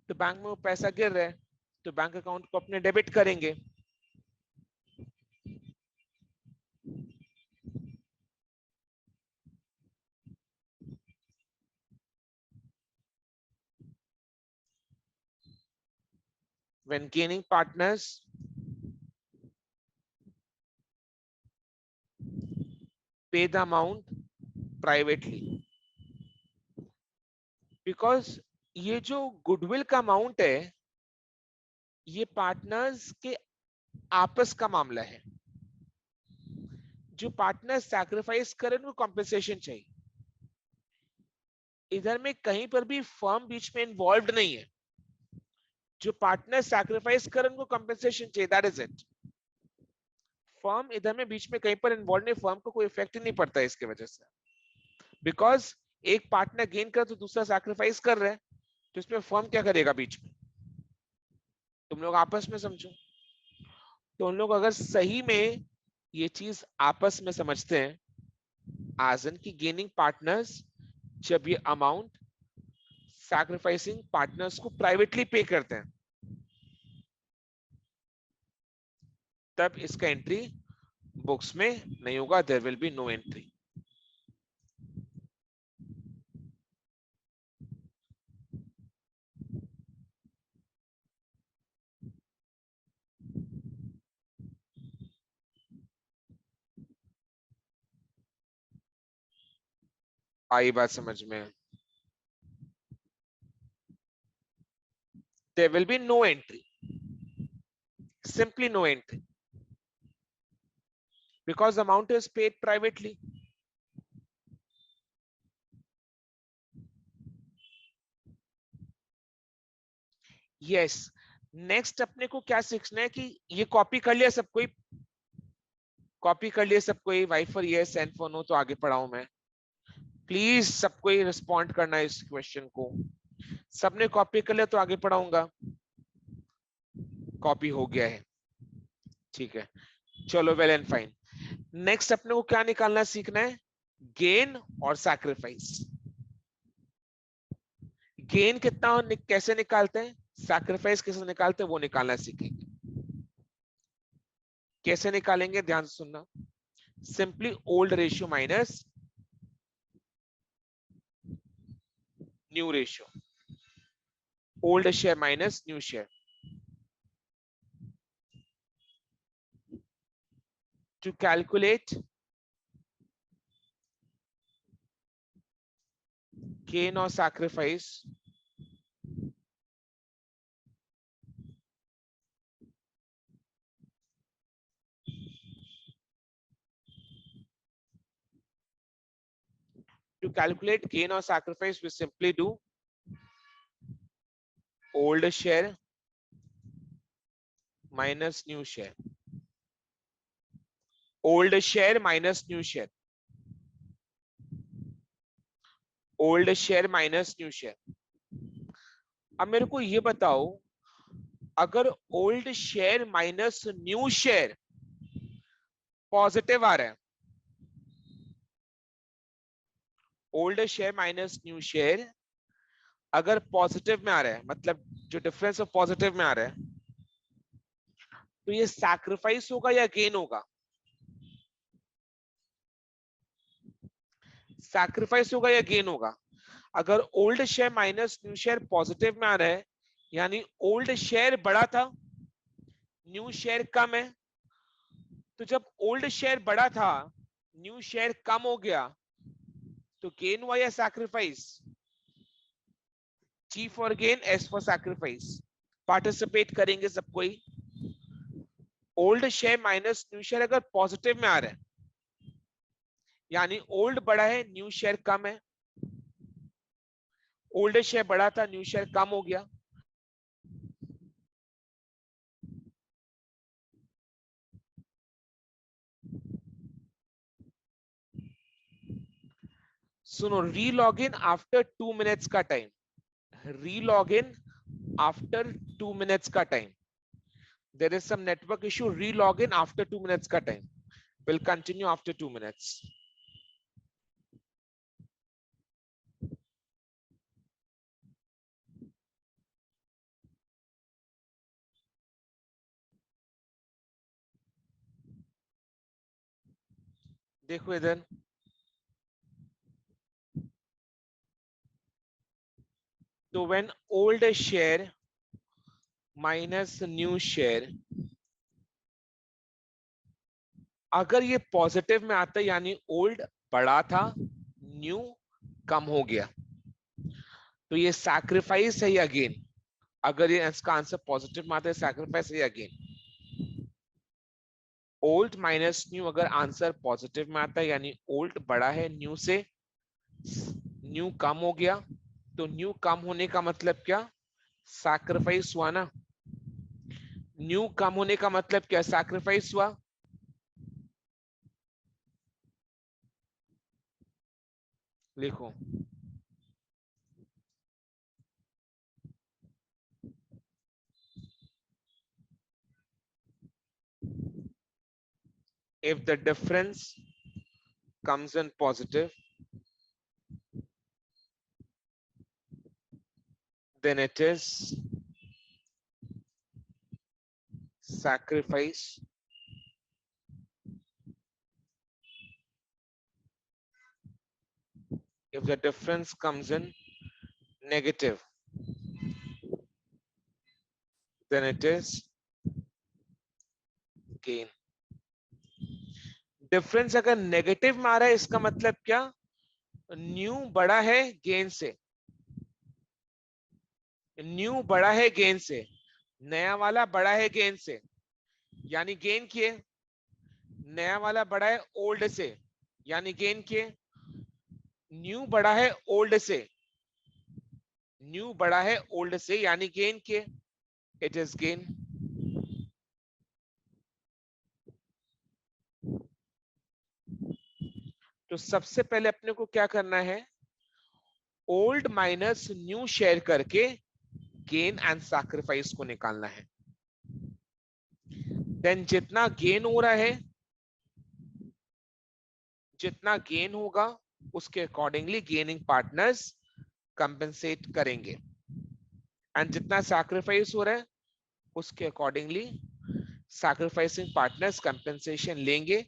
तो bank में वो पैसा गिर रहा है, तो बैंक अकाउंट को अपने डेबिट करेंगे. When gaining partners pay the amount privately, because ये जो गुडविल का अमाउंट है ये पार्टनर्स के आपस का मामला है. जो पार्टनर सैक्रिफाइस करें उनको कॉम्पेंसेशन चाहिए. इधर में कहीं पर भी फर्म बीच में इन्वॉल्व नहीं है. जो पार्टनर सैक्रिफाइस करें उनको कॉम्पेंसेशन चाहिए, दैट इज इट. फर्म इधर में बीच में कहीं पर इन्वॉल्व नहीं, फर्म को कोई इफेक्ट नहीं पड़ता है इसके वजह से, बिकॉज एक पार्टनर गेन कर तो दूसरा सैक्रिफाइस कर रहा है, तो इसमें फर्म क्या करेगा बीच में? तुम लोग आपस में समझो. तो उन लोग अगर सही में ये चीज आपस में समझते हैं, एज इन की गेनिंग पार्टनर्स जब ये अमाउंट सैक्रिफाइसिंग पार्टनर्स को प्राइवेटली पे करते हैं, तब इसका एंट्री बुक्स में नहीं होगा. There will be no entry. आई बात समझ में? There will be no entry, simply no entry, because the amount is paid privately. Yes. Next अपने को क्या सीखना है कि ये कॉपी कर लिया सब कोई, कॉपी कर लिया सब कोई. Y for yes, and for no तो आगे पढ़ाऊं मैं. प्लीज सबको रिस्पॉन्ड करना है इस क्वेश्चन को. सबने कॉपी कर लिया तो आगे पढ़ाऊंगा. कॉपी हो गया है, ठीक है. चलो, वेल एंड फाइन. नेक्स्ट अपने को क्या निकालना सीखना है? गेन और सैक्रिफाइस. गेन कितना कैसे निकालते हैं, सैक्रिफाइस कैसे निकालते हैं, वो निकालना सीखेंगे. कैसे निकालेंगे ध्यान से सुनना. Simply old ratio minus new ratio, old share minus new share. To calculate gain or sacrifice, to calculate gain or sacrifice, we simply do old share minus new share. Old share minus new share. Old share minus new share. अब मेरे को ये बताओ, अगर old share minus new share positive आ रहा है, old share minus new share अगर पॉजिटिव में आ रहा है, मतलब जो डिफरेंस है पॉजिटिव में आ रहा है, तो ये सैक्रिफाइस होगा या गेन होगा? सैक्रिफाइस होगा या गेन होगा? अगर old share minus new share positive में आ रहा है, यानी ओल्ड शेयर बड़ा था, न्यू शेयर कम है। तो जब ओल्ड शेयर बड़ा था, न्यू शेयर कम हो गया, तो गेन हुआ या sacrifice? G for gain, S for sacrifice. Participate करेंगे सब कोई। Old share minus new share अगर पॉजिटिव में आ रहा है, यानी ओल्ड बड़ा है, न्यू शेयर कम है। ओल्ड शेयर बड़ा था, न्यू शेयर कम हो गया। सुनो, re log in after 2 minutes का time, re log in after 2 minutes का time. There is some network issue. Re-log in after 2 minutes का time. Will continue after 2 minutes. देखो इधर, तो when old share minus new share, अगर ये positive में आता है, यानी ओल्ड बड़ा था, न्यू कम हो गया, तो ये सैक्रिफाइस है या गेन? अगर ये इसका आंसर पॉजिटिव में आता है, सैक्रिफाइस है या गेन? ओल्ड माइनस न्यू अगर आंसर पॉजिटिव में आता है, यानी ओल्ड बड़ा है न्यू से, न्यू कम हो गया, तो न्यू कम होने का मतलब क्या? सैक्रिफाइस हुआ ना। न्यू कम होने का मतलब क्या? सैक्रिफाइस हुआ। लिखो, if the difference comes in positive, then it is sacrifice. If the difference comes in negative, then it is gain. Difference अगर नेगेटिव में आ रहा है, इसका मतलब क्या? न्यू बड़ा है गेन से, न्यू बड़ा है गेन से, नया वाला बड़ा है गेन से, यानी गेन किए। नया वाला बड़ा है ओल्ड से, यानी गेन किए। न्यू बड़ा है ओल्ड से, न्यू बड़ा है ओल्ड से, यानी गेन किए। It is gain. तो सबसे पहले अपने को क्या करना है? ओल्ड माइनस न्यू शेयर करके गेन एंड सैक्रिफाइस को निकालना है। देन जितना गेन हो रहा है, जितना गेन होगा, उसके अकॉर्डिंगली गेनिंग पार्टनर्स कंपेंसेट करेंगे, एंड जितना सैक्रिफाइस हो रहा है, उसके अकॉर्डिंगली सैक्रिफाइसिंग पार्टनर्स कंपेंसेशन लेंगे।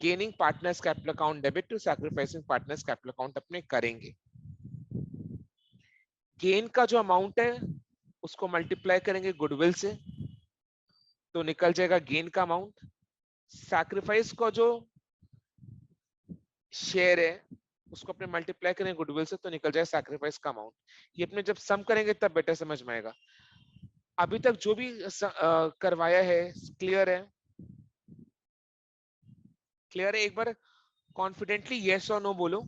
Gaining partners capital account debit to sacrificing partners capital account अपने करेंगे। गेन का जो अमाउंट है, उसको मल्टीप्लाई करेंगे गुडविल से, तो निकल जाएगा गेन का अमाउंट। सैक्रिफाइस का जो शेयर है, उसको अपने मल्टीप्लाई करेंगे गुडविल से, तो निकल जाएगा सैक्रिफाइस का अमाउंट। ये अपने जब सम करेंगे तब बेटर समझ में आएगा। अभी तक जो भी करवाया है, क्लियर है? क्लियर है? एक बार कॉन्फिडेंटली यस और नो बोलो,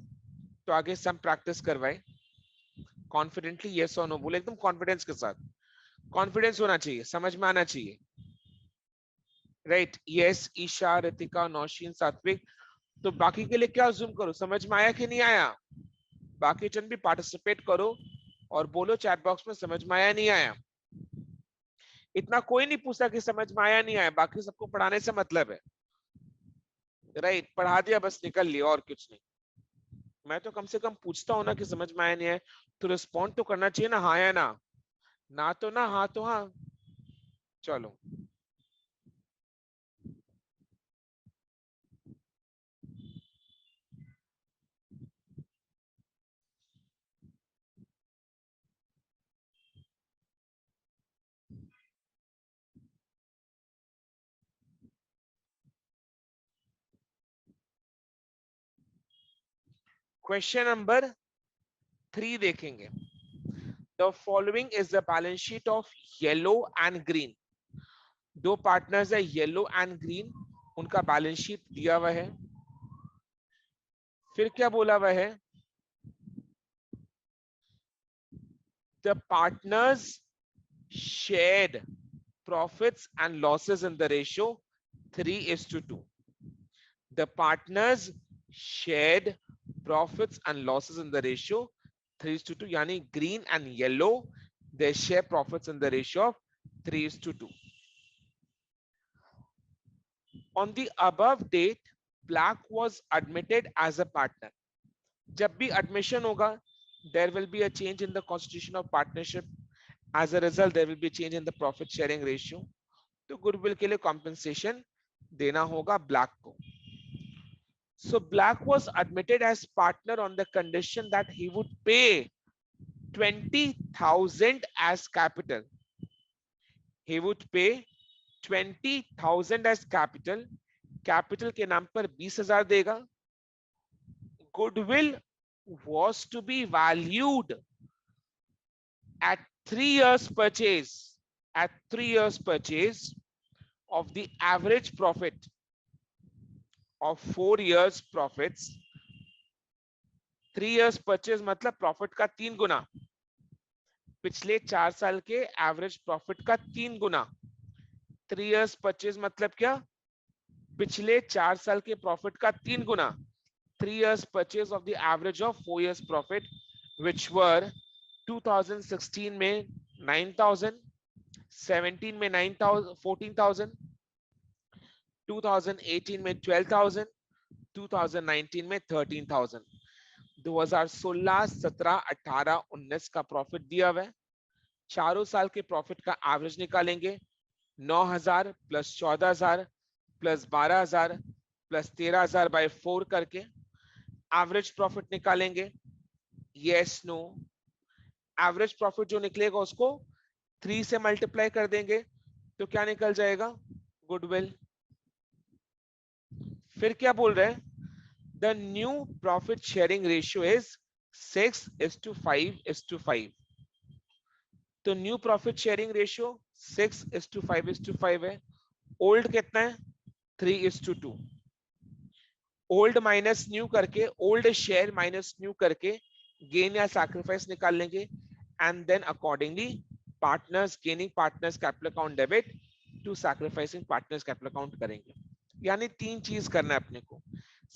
तो आगे सम प्रैक्टिस करवाए। कॉन्फिडेंटली यस और नो बोलो, एकदम कॉन्फिडेंस के साथ। कॉन्फिडेंस होना चाहिए, समझ में आना चाहिए। राइट, यस ईशा, रितिका, नौशीन, सात्विक। तो बाकी के लिए क्या जूम करो, समझ में आया कि नहीं आया? बाकी जन भी पार्टिसिपेट करो और बोलो चैट बॉक्स में समझ में आया नहीं आया। इतना कोई नहीं पूछता कि समझ में आया नहीं आया, बाकी सबको पढ़ाने से मतलब है, राइट। पढ़ा दिया बस निकल लिया और कुछ नहीं। मैं तो कम से कम पूछता हूँ ना कि समझ में आया नहीं है, तो रिस्पॉन्ड तो करना चाहिए ना, हाँ या ना। ना तो ना, हाँ तो हाँ। चलो क्वेश्चन नंबर 3 देखेंगे। The following is the balance sheet of yellow and green. दो पार्टनर्स है येलो एंड ग्रीन, उनका बैलेंस शीट दिया हुआ है। फिर क्या बोला हुआ है, the partners shared profits and losses in the ratio 3:2. The partners shared profits and losses in the ratio 3:2. Yani green and yellow, they share profits in the ratio of 3:2. On the above date, Black was admitted as a partner. जब भी admission होगा, there will be a change in the constitution of partnership. As a result, there will be a change in the profit sharing ratio. तो goodwill के लिए compensation देना होगा black को। So Black was admitted as partner on the condition that he would pay 20,000 as capital. He would pay 20,000 as capital. Capital के नाम पर 20,000 देगा। Goodwill was to be valued at 3 years purchase. At 3 years purchase of the average profit of 4 years profits। 3 years purchase मतलब profit का 3 गुना, पिछले 4 साल के average profit का 3 गुना। 3 years परचेज मतलब क्या, पिछले 4 साल के प्रॉफिट का 3 गुना। 3 years purchase of the average of 4 years profit which were 2016 में 9,000, 17 में 9,000 14,000, 2018 में 12,000, 2019 में 13,000। 2016, 17, 18, 19 का प्रॉफिट दिया हुआ है। चारों साल के प्रॉफिट का एवरेज निकालेंगे। 9,000 प्लस 14,000 प्लस 12,000 प्लस 13,000 बाय 4 करके एवरेज प्रॉफिट निकालेंगे। यस नो, एवरेज प्रॉफिट जो निकलेगा उसको 3 से मल्टीप्लाई कर देंगे तो क्या निकल जाएगा, गुडविल। फिर क्या बोल रहे हैं, the new profit sharing ratio is 6:5:5। तो न्यू प्रॉफिट शेयरिंग रेशियो 6:5:5 है। ओल्ड कितना है, 3:2। ओल्ड माइनस न्यू करके, ओल्ड शेयर माइनस न्यू करके गेन या सैक्रिफाइस निकाल लेंगे and then accordingly partners gaining partners capital account debit to sacrificing partners capital account करेंगे। यानी 3 चीज करना है अपने को।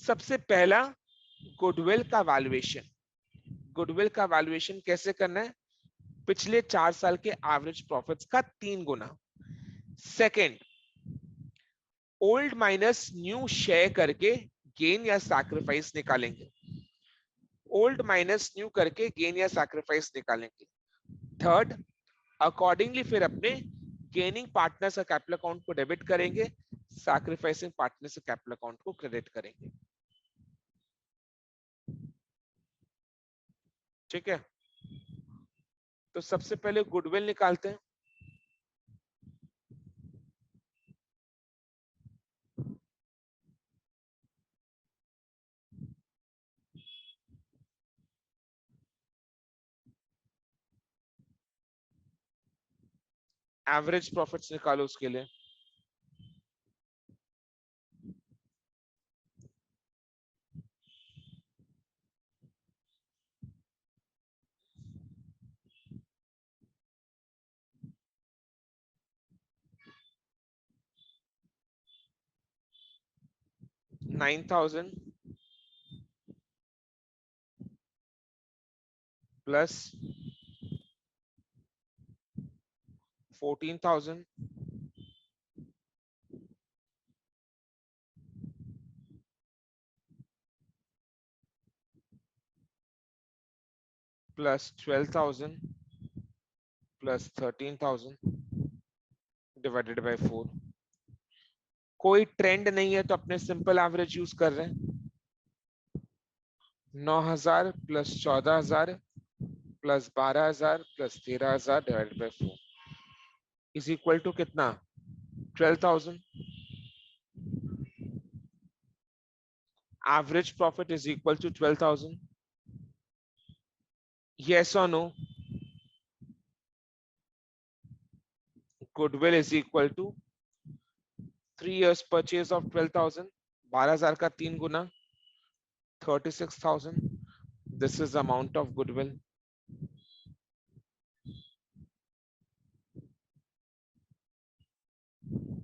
सबसे पहला गुडविल का वैल्यूएशन। गुडविल का वैल्यूएशन कैसे करना है, पिछले 4 साल के एवरेज प्रॉफिट्स का 3 गुना। Second, old minus new share करके गेन या सैक्रिफाइस निकालेंगे। ओल्ड माइनस न्यू करके गेन या सैक्रिफाइस निकालेंगे। थर्ड, अकॉर्डिंगली फिर अपने गेनिंग पार्टनर्स का कैपिटल अकाउंट को डेबिट करेंगे, सैक्रिफाइसिंग पार्टनर्स का कैपिटल अकाउंट को क्रेडिट करेंगे। ठीक है, तो सबसे पहले गुडविल निकालते हैं। एवरेज प्रॉफिट्स निकालो उसके लिए। $9,000 plus 14,000 plus 12,000 plus 13,000 divided by 4। कोई ट्रेंड नहीं है तो अपने सिंपल एवरेज यूज कर रहे हैं। 9,000 plus 14,000 plus 12,000 plus 13,000 divided by 4 is equal to कितना? 12,000। Average profit is equal to 12,000। yes or no? Goodwill is equal to 3 years purchase of 12,000, 12,000 का 3 गुना 36,000. This is amount of goodwill.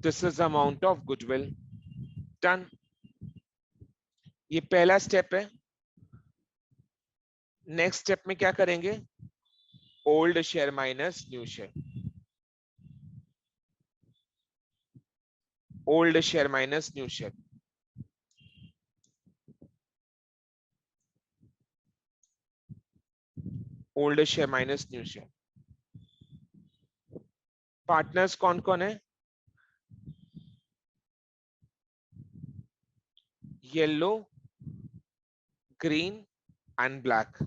This is amount of goodwill. Done. ये पहला step है। Next step में क्या करेंगे? Old share minus new share. Old share minus new share. Old share minus new share. Partners कौन कौन है? Yellow, green and black.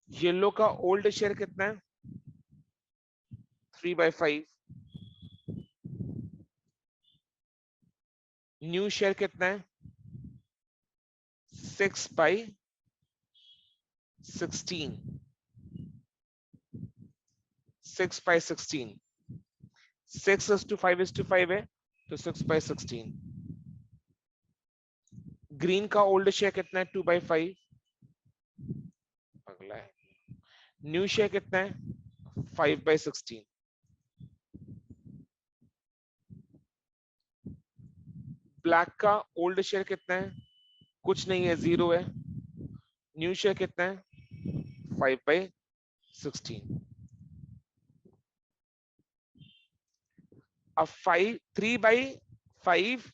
Yellow का ओल्ड शेयर कितना है? 3/5। न्यू शेयर कितना है? 6/16। 6/16। 6:5 है तो 6/16। ग्रीन का ओल्ड शेयर कितना है? 2/5। अगला है न्यू शेयर कितना है? 5/16। ब्लैक का ओल्ड शेयर कितना है? कुछ नहीं है, 0 है। न्यू शेयर कितना है? 5/16। अब 3/5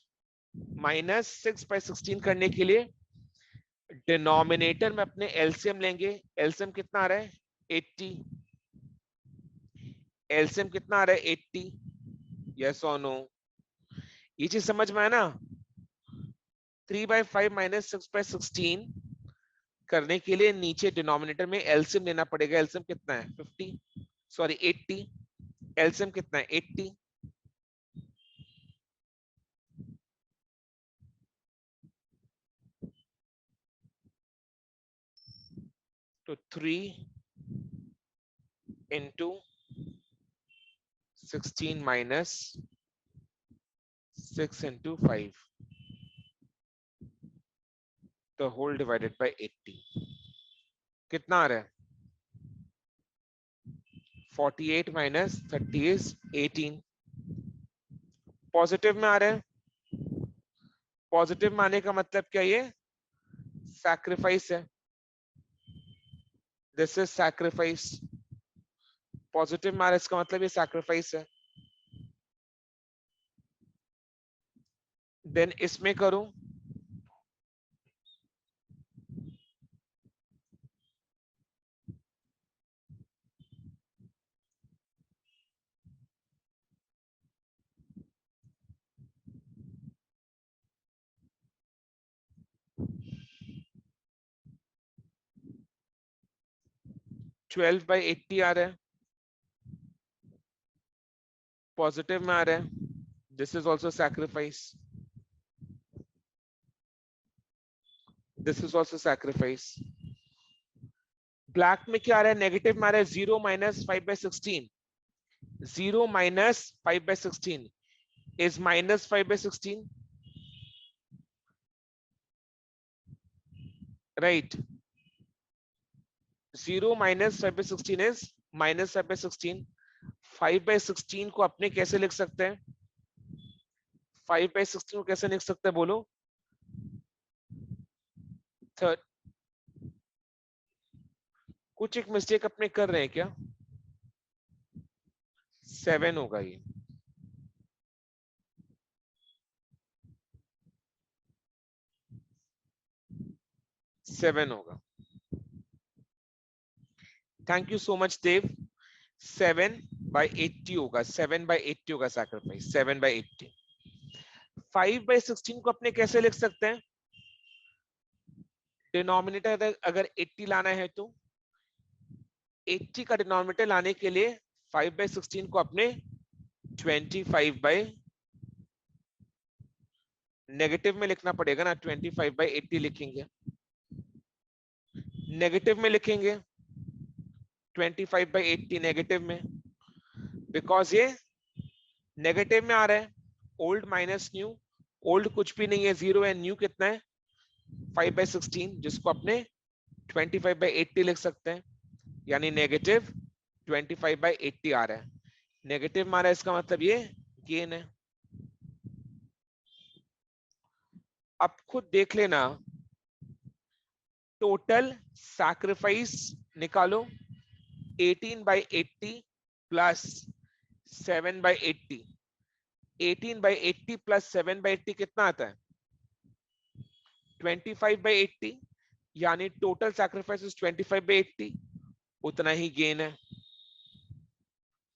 माइनस 6/16 करने के लिए डिनोमिनेटर में अपने एलसीएम लेंगे। एलसीएम कितना आ रहा है? 80। एलसीएम कितना आ रहा है? 80। यस और नो? ये चीज समझ में आया ना? 3/5 माइनस 6/16 करने के लिए नीचे डिनोमिनेटर में एलसीएम लेना पड़ेगा। एलसीएम कितना है? 50, सॉरी 80। एलसीएम कितना है? 80। तो 3 into 16 minus 6 into 5 the whole divided by 80 कितना आ रहा है? 48 minus 30 is 18। पॉजिटिव में आ रहा है। पॉजिटिव में आने का मतलब क्या? ये सैक्रिफाइस है। This is sacrifice. पॉजिटिव में आ रहा है इसका मतलब ये सैक्रिफाइस है। देन इसमें करूं ट्वेल्व बाई 80 आ रहा है। पॉजिटिव में आ रहा है। This is also sacrifice. This is also sacrifice. Black में क्या आ रहा है? नेगेटिव में आ रहा है। 0 minus 5/16। 0 minus 5/16 is minus 5/16, right? 0 minus 5/16 is minus 5/16। 5/16 को अपने कैसे लिख सकते हैं? 5/16 को कैसे लिख सकते हैं बोलो? थर्ड, कुछ एक मिस्टेक अपने कर रहे हैं क्या? 7 होगा ये। सेवन होगा। थैंक यू सो मच देव। 7/80 होगा, 7/80 होगा सैक्रिफाइस, 7/80। 5/16 को अपने कैसे लिख सकते हैं? डिनोमिनेटर अगर 80 लाना है तो 80 का डिनोमिनेटर लाने के लिए 5/16 को अपने 25 बाई नेगेटिव में लिखना पड़ेगा ना, 25/80 लिखेंगे, नेगेटिव में लिखेंगे 25/80 नेगेटिव में, बिकॉज ये नेगेटिव में आ रहा है। ओल्ड माइनस न्यू, ओल्ड कुछ भी नहीं है, 0 है, न्यू कितना है 5/16, जिसको अपने 25/80 लिख सकते हैं, यानी नेगेटिव 25/80 आ रहा है। नेगेटिव मारा, इसका मतलब ये गेन है। अब खुद देख लेना, टोटल सैक्रिफाइस निकालो, 18/80 प्लस 7/80, 18/80 प्लस 7/80 कितना आता है? 25/80, यानी टोटल सैक्रिफाइस इज 25/80, उतना ही गेन है,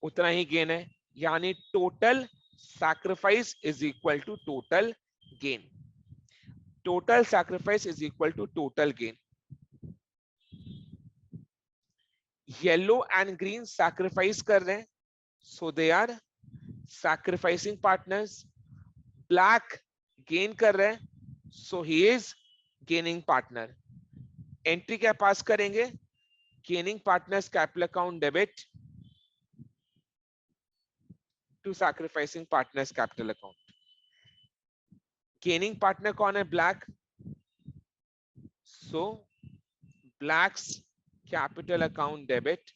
उतना ही गेन है, यानी total sacrifice is equal to total gain, total sacrifice is equal to total gain. Yellow and green sacrifice कर रहे हैं, so they are sacrificing partners. Black gain कर रहे हैं, so he is gaining partner. Entry क्या pass करेंगे? Gaining partners capital account debit to sacrificing partners capital account. Gaining partner कौन है? Black, so black's capital account debit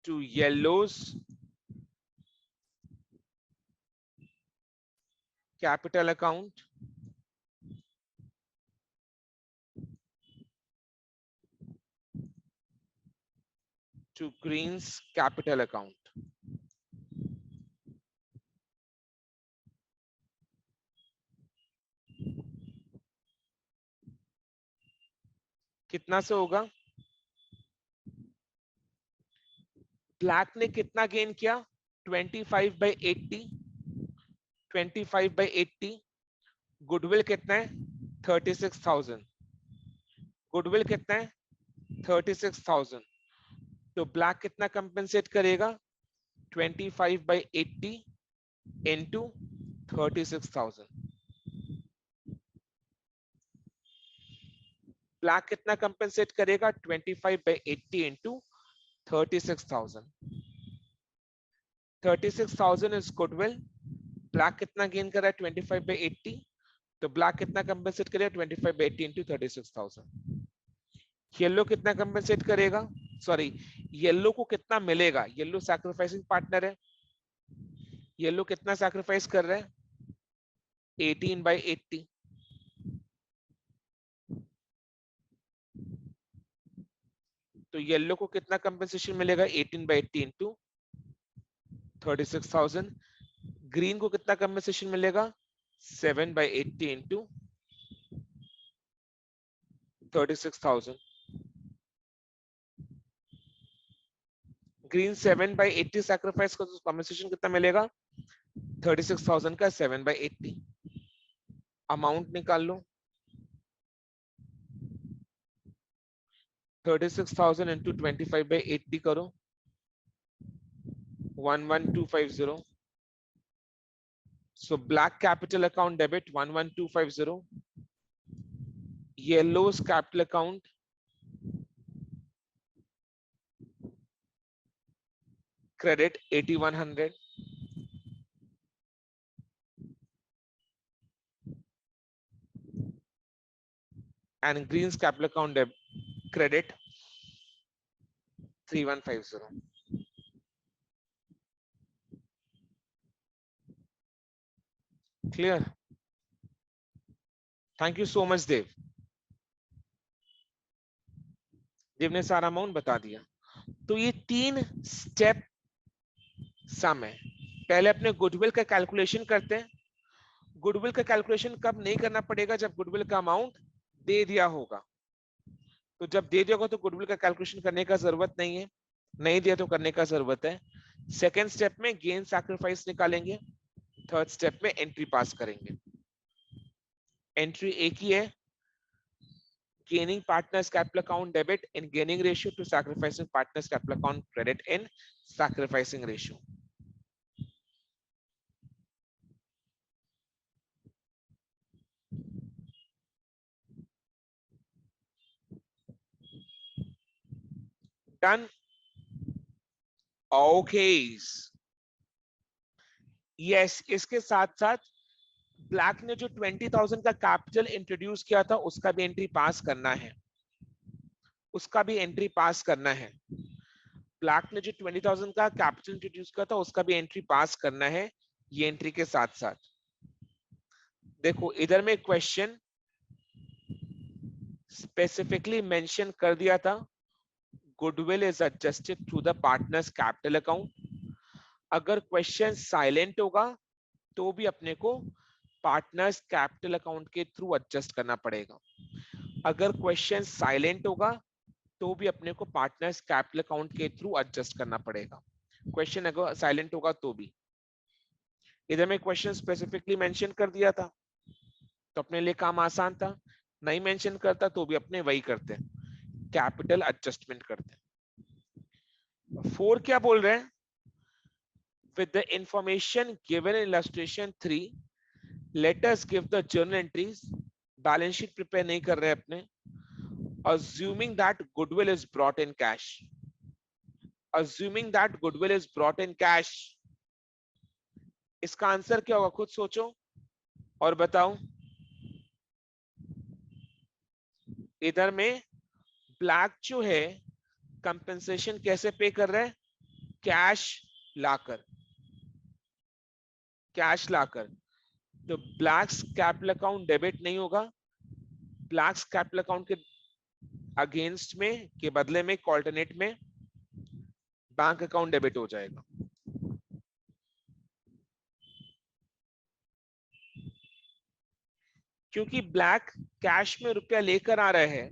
to yellow's capital account to green's capital account। कितना से होगा? Black ने कितना gain किया? 25/80, 25/80। गुडविल कितना है? 36,000। गुडविल कितना है? 36,000। तो ब्लैक कितना कंपेंसेट करेगा? 25/80 इंटू 36,000। ब्लैक कितना कंपेंसेट करेगा? 25/80 इंटू 36,000। 36,000 is goodwill. ब्लैक कितना गेन कर रहा है? 25/80। तो ब्लैक कितना कंपेंसेट करेगा? 25/80 इंटू 36,000। येलो कितना कंपेंसेट करेगा? सॉरी, येलो को कितना मिलेगा? येलो सैक्रिफाइसिंग पार्टनर है, येलो कितना सैक्रिफाइस कर रहा है? 18/80। तो येलो को कितना कंपेंसेशन मिलेगा? 18/80 इंटू 36,000। ग्रीन को कितना कंपेंसेशन मिलेगा? 7/80 इंटू 36,000। ग्रीन 7/80 सैक्रिफाइस का, तो कंपेंसेशन कितना मिलेगा? 36,000 का 7/80। अमाउंट निकाल लो, 36,000 इंटू 25/80 करो, 11250। So black capital account debit 11250, yellow's capital account credit 8100, and green's capital account credit 3150. Clear? Thank you so much Dev. Dev ने सारा अमाउंट बता दिया। तो ये 3 स्टेप सम है। पहले अपने गुडविल का कैलकुलेशन करते हैं। गुडविल का कैलकुलेशन कब नहीं करना पड़ेगा? जब गुडविल का अमाउंट दे दिया होगा। तो जब दे दिया होगा तो गुडविल का कैलकुलेशन करने का जरूरत नहीं है, नहीं दिया तो करने का जरूरत है। सेकेंड स्टेप में गेन सैक्रिफाइस निकालेंगे। थर्ड स्टेप में एंट्री पास करेंगे। एंट्री एक ही है, gaining partners capital account debit in gaining ratio to sacrificing partners capital account credit in sacrificing ratio. Done? Okay. Yes, इसके साथ साथ ब्लैक ने जो 20,000 का कैपिटल इंट्रोड्यूस किया था उसका भी एंट्री पास करना है। उसका भी एंट्री पास करना है। ब्लैक ने जो 20,000 का कैपिटल इंट्रोड्यूस किया था उसका भी एंट्री पास करना है, ये एंट्री के साथ साथ। देखो इधर में क्वेश्चन स्पेसिफिकली मेंशन कर दिया था, goodwill is adjusted through the partners capital account. अगर क्वेश्चन साइलेंट होगा तो भी अपने को पार्टनर्स कैपिटल अकाउंट के थ्रू एडजस्ट करना पड़ेगा। अगर क्वेश्चन साइलेंट होगा तो भी अपने को पार्टनर्स कैपिटल अकाउंट के थ्रू एडजस्ट करना पड़ेगा। क्वेश्चन अगर साइलेंट होगा तो भी। इधर में क्वेश्चन स्पेसिफिकली मेंशन कर दिया था तो अपने लिए काम आसान था, नहीं मेंशन करता तो भी अपने वही करते, कैपिटल एडजस्टमेंट करते। 4 क्या बोल रहे हैं? With the information given in illustration 3, let us give the journal entries. Balance sheet prepare नहीं कर रहे अपने। Assuming that goodwill is brought in cash. Assuming that goodwill is brought in cash. इसका आंसर क्या होगा? खुद सोचो और बताओ। इधर में ब्लैक जो है कंपेंसेशन कैसे पे कर रहे हैं? कैश लाकर, कैश लाकर। तो ब्लैक्स कैपिटल अकाउंट डेबिट नहीं होगा, ब्लैक्स कैपिटल अकाउंट के अगेंस्ट में के बदले में ऑल्टरनेट में बैंक अकाउंट डेबिट हो जाएगा। क्योंकि ब्लैक कैश में रुपया लेकर आ रहे हैं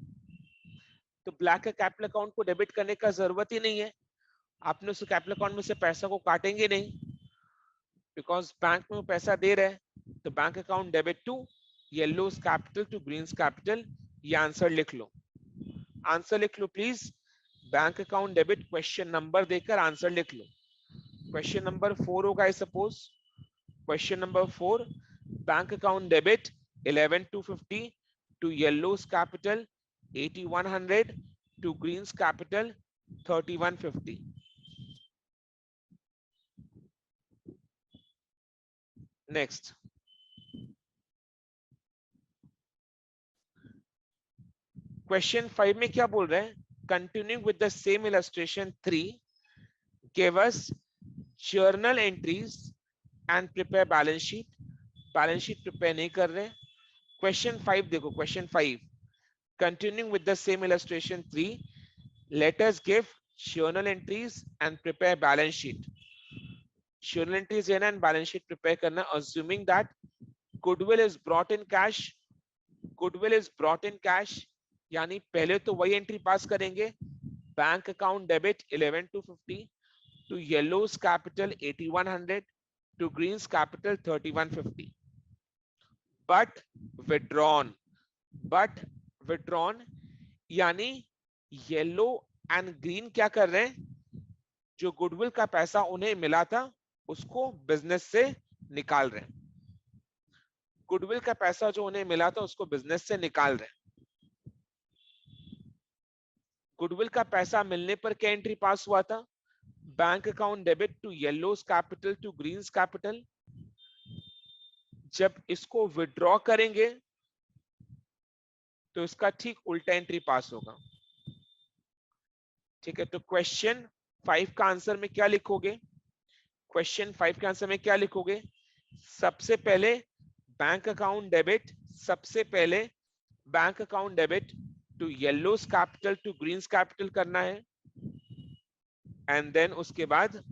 तो ब्लैक के कैपिटल अकाउंट को डेबिट करने का जरूरत ही नहीं है। आपने उस कैपिटल अकाउंट में से पैसा को काटेंगे नहीं, बिकॉज बैंक में वो पैसा दे रहे हैं। तो bank account debit to yellow's capital to green's capital, ये आंसर लिख लो। आंसर लिख लो please. Bank account debit question number देकर आंसर लिख लो। क्वेश्चन नंबर 4 होगा I suppose. Question number 4, bank account debit 11,250 to yellows capital 8,100 to greens capital 3,150. Next. Question 5 में क्या बोल रहे हैं? Continuing with the same illustration 3, give us journal entries and prepare balance sheet. Balance sheet prepare नहीं कर रहे। Question 5 देखो, question 5. Continuing with the same illustration 3, let us give journal entries and prepare balance sheet. Journal entries लेना and balance sheet prepare करना, assuming that goodwill is brought in cash. Goodwill is brought in cash, यानी पहले तो वही entry पास करेंगे, bank account debit 11,250 to yellows capital 8,100 to greens capital 3,150. But withdrawn यानी yellow and green क्या कर रहे हैं? जो गुडविल का पैसा उन्हें मिला था उसको बिजनेस से निकाल रहे हैं। गुडविल का पैसा जो उन्हें मिला था उसको बिजनेस से निकाल रहे हैं। गुडविल का पैसा मिलने पर क्या एंट्री पास हुआ था? Bank account debit to yellow's capital to green's capital. जब इसको विड्रॉ करेंगे तो इसका ठीक उल्टा एंट्री पास होगा। ठीक है, तो क्वेश्चन 5 का आंसर में क्या लिखोगे? क्वेश्चन 5 के आंसर में क्या लिखोगे? सबसे पहले बैंक अकाउंट डेबिट, सबसे पहले bank account debit to yellow's capital to green's capital करना है, एंड देन उसके बाद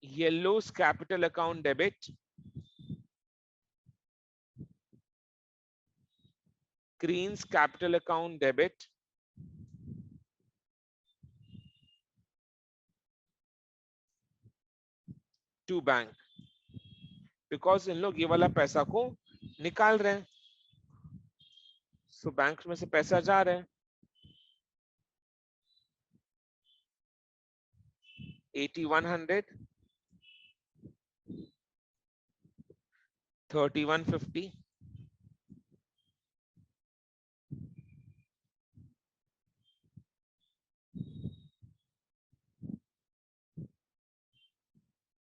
yellow's capital account debit green's capital account debit to bank, because इन लोग ये वाला पैसा को निकाल रहे हैं, सो बैंक में से पैसा जा रहा है। 8100, 3150,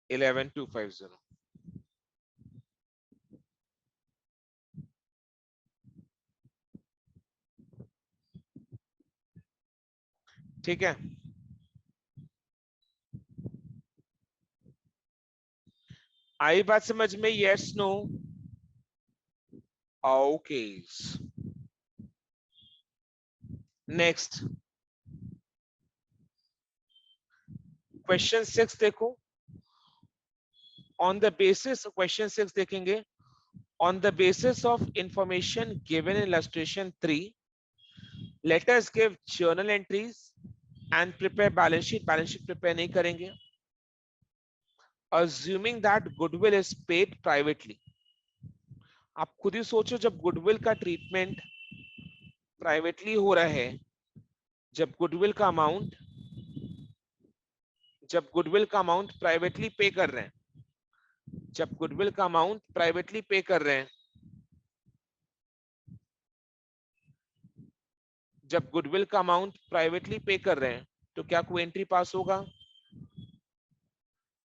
11250। ठीक है, आई बात समझ में? Yes no? Okay, next question 6 देखो। ऑन द बेसिस, क्वेश्चन 6 देखेंगे, on the basis of information given in illustration 3, let us give journal entries and prepare balance sheet। Balance sheet prepare नहीं करेंगे। assuming that goodwill is paid privately। आप खुद ही सोचो, जब goodwill का treatment privately हो रहा है, जब गुडविल का अमाउंट प्राइवेटली पे कर रहे हैं, जब गुडविल का अमाउंट प्राइवेटली पे कर रहे हैं, जब गुडविल का अमाउंट प्राइवेटली पे कर रहे हैं, तो क्या कोई एंट्री पास होगा?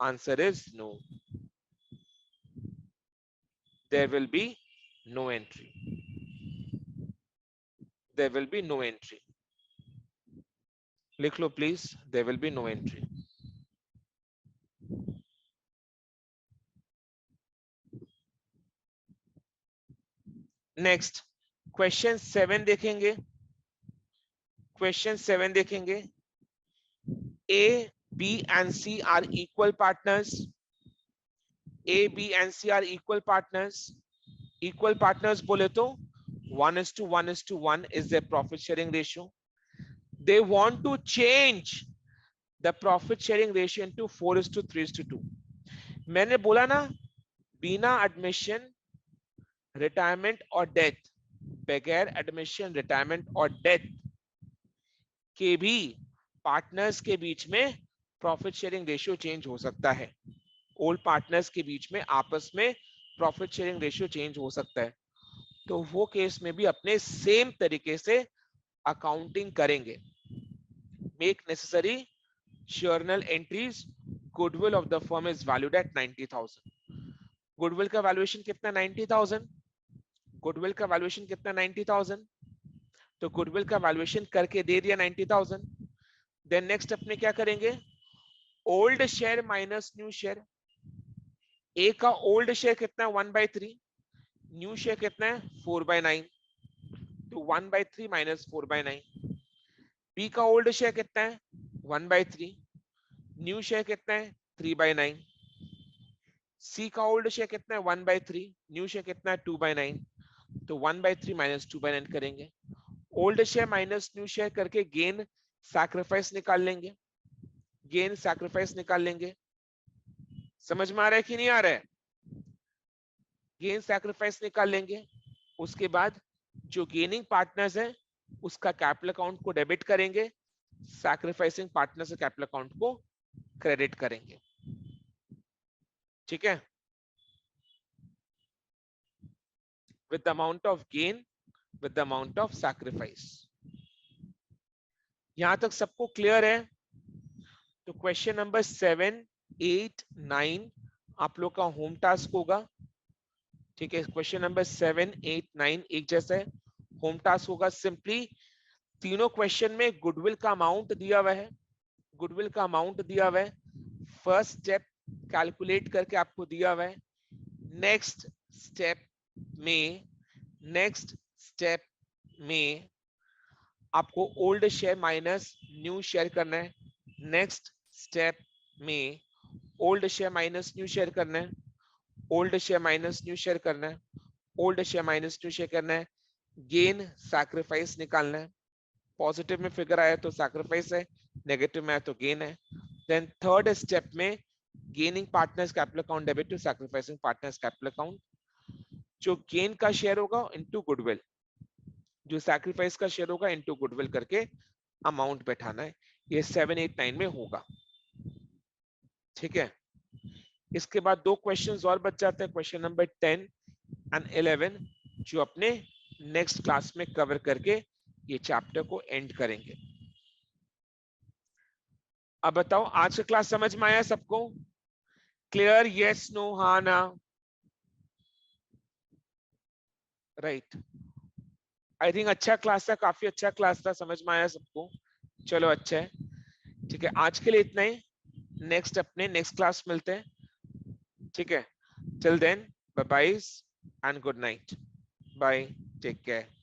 Answer is no, there will be no entry, there will be no entry। लिख लो please, there will be no entry। Next question 7 देखेंगे। क्वेश्चन 7 देखेंगे, A B and C are equal partners. A B and C are equal partners. Equal partners बोले तो 1:1:1 is their profit sharing ratio। they want to change the profit sharing ratio into 4:3:2। मैंने बोला ना, बिना admission, retirement और death, बगैर admission, retirement और death के भी पार्टनर्स के बीच में प्रॉफिट शेयरिंग रेशियो चेंज हो सकता है। ओल्ड पार्टनर्स के बीच में आपस में प्रॉफिट शेयरिंग रेशियो चेंज हो सकता है, तो वो केस में भी अपने सेम तरीके से अकाउंटिंग करेंगे। Make necessary journal entries. Goodwill of the firm is valued at 90,000। Goodwill का वैल्यूएशन कितना? 90,000। गुडविल का वैल्यूएशन कितना? 90,000। तो गुडविल का वैल्यूएशन करके दे दिया 90,000। देन नेक्स्ट अपने क्या करेंगे? Old share minus new share. A का ओल्ड शेयर कितना है? 1/3। न्यू शेयर कितना है? 4/9। तो 1/3 माइनस 4/9। बी का ओल्ड शेयर कितना है? 1/3। न्यू शेयर कितना है? 3/9। सी का ओल्ड शेयर कितना है? 1/3। न्यू शेयर कितना है? 2/9। तो 1/3 माइनस 2/9 करेंगे। Old share minus new share करके गेन सैक्रिफाइस निकाल लेंगे। गेन सैक्रिफाइस निकाल लेंगे। समझ में आ रहा है कि नहीं आ रहा है? गेन सैक्रिफाइस निकाल लेंगे। उसके बाद जो गेनिंग पार्टनर्स है उसका कैपिटल अकाउंट को डेबिट करेंगे, सैक्रिफाइसिंग पार्टनर से कैपिटल अकाउंट को क्रेडिट करेंगे। ठीक है, with the amount of gain, with the amount of sacrifice. यहां तक सबको क्लियर है? तो क्वेश्चन नंबर 7, 8, 9 आप लोग का होम टास्क होगा। ठीक है, क्वेश्चन नंबर 7, 8, 9 एक जैसा है। होम टास्क होगा, सिंपली तीनों क्वेश्चन में गुडविल का अमाउंट दिया हुआ है, गुडविल का अमाउंट दिया हुआ है, फर्स्ट स्टेप कैलकुलेट करके आपको दिया हुआ है। नेक्स्ट स्टेप में नेक्स्ट स्टेप में आपको old share minus new share करना है। नेक्स्ट स्टेप में old share minus new share करना है, old share minus new share करना है, old share minus new share करना है। गेन सैक्रिफाइस निकालना है। पॉजिटिव में फिगर आया तो सैक्रिफाइस है, नेगेटिव में आया तो गेन है। देन थर्ड स्टेप में gaining partners capital account debit to sacrificing partners capital account. जो गेन का शेयर होगा इनटू गुडविल, जो सैक्रिफाइस का शेयर होगा इनटू गुडविल करके अमाउंट बैठाना है। ये 7, 8, 9 में होगा। ठीक है, इसके बाद दो क्वेश्चंस और बच जाते हैं, क्वेश्चन नंबर 10 एंड 11, जो अपने नेक्स्ट क्लास में कवर करके ये चैप्टर को एंड करेंगे। अब बताओ आज का क्लास समझ में आया सबको? क्लियर? यस, नो, हाँ, ना? राइट, आई थिंक अच्छा क्लास था, काफी अच्छा क्लास था, समझ में आया सबको? चलो अच्छा है, ठीक है, आज के लिए इतना ही। नेक्स्ट अपने नेक्स्ट क्लास मिलते हैं। ठीक है, till then bye bye and good night. Bye, take care.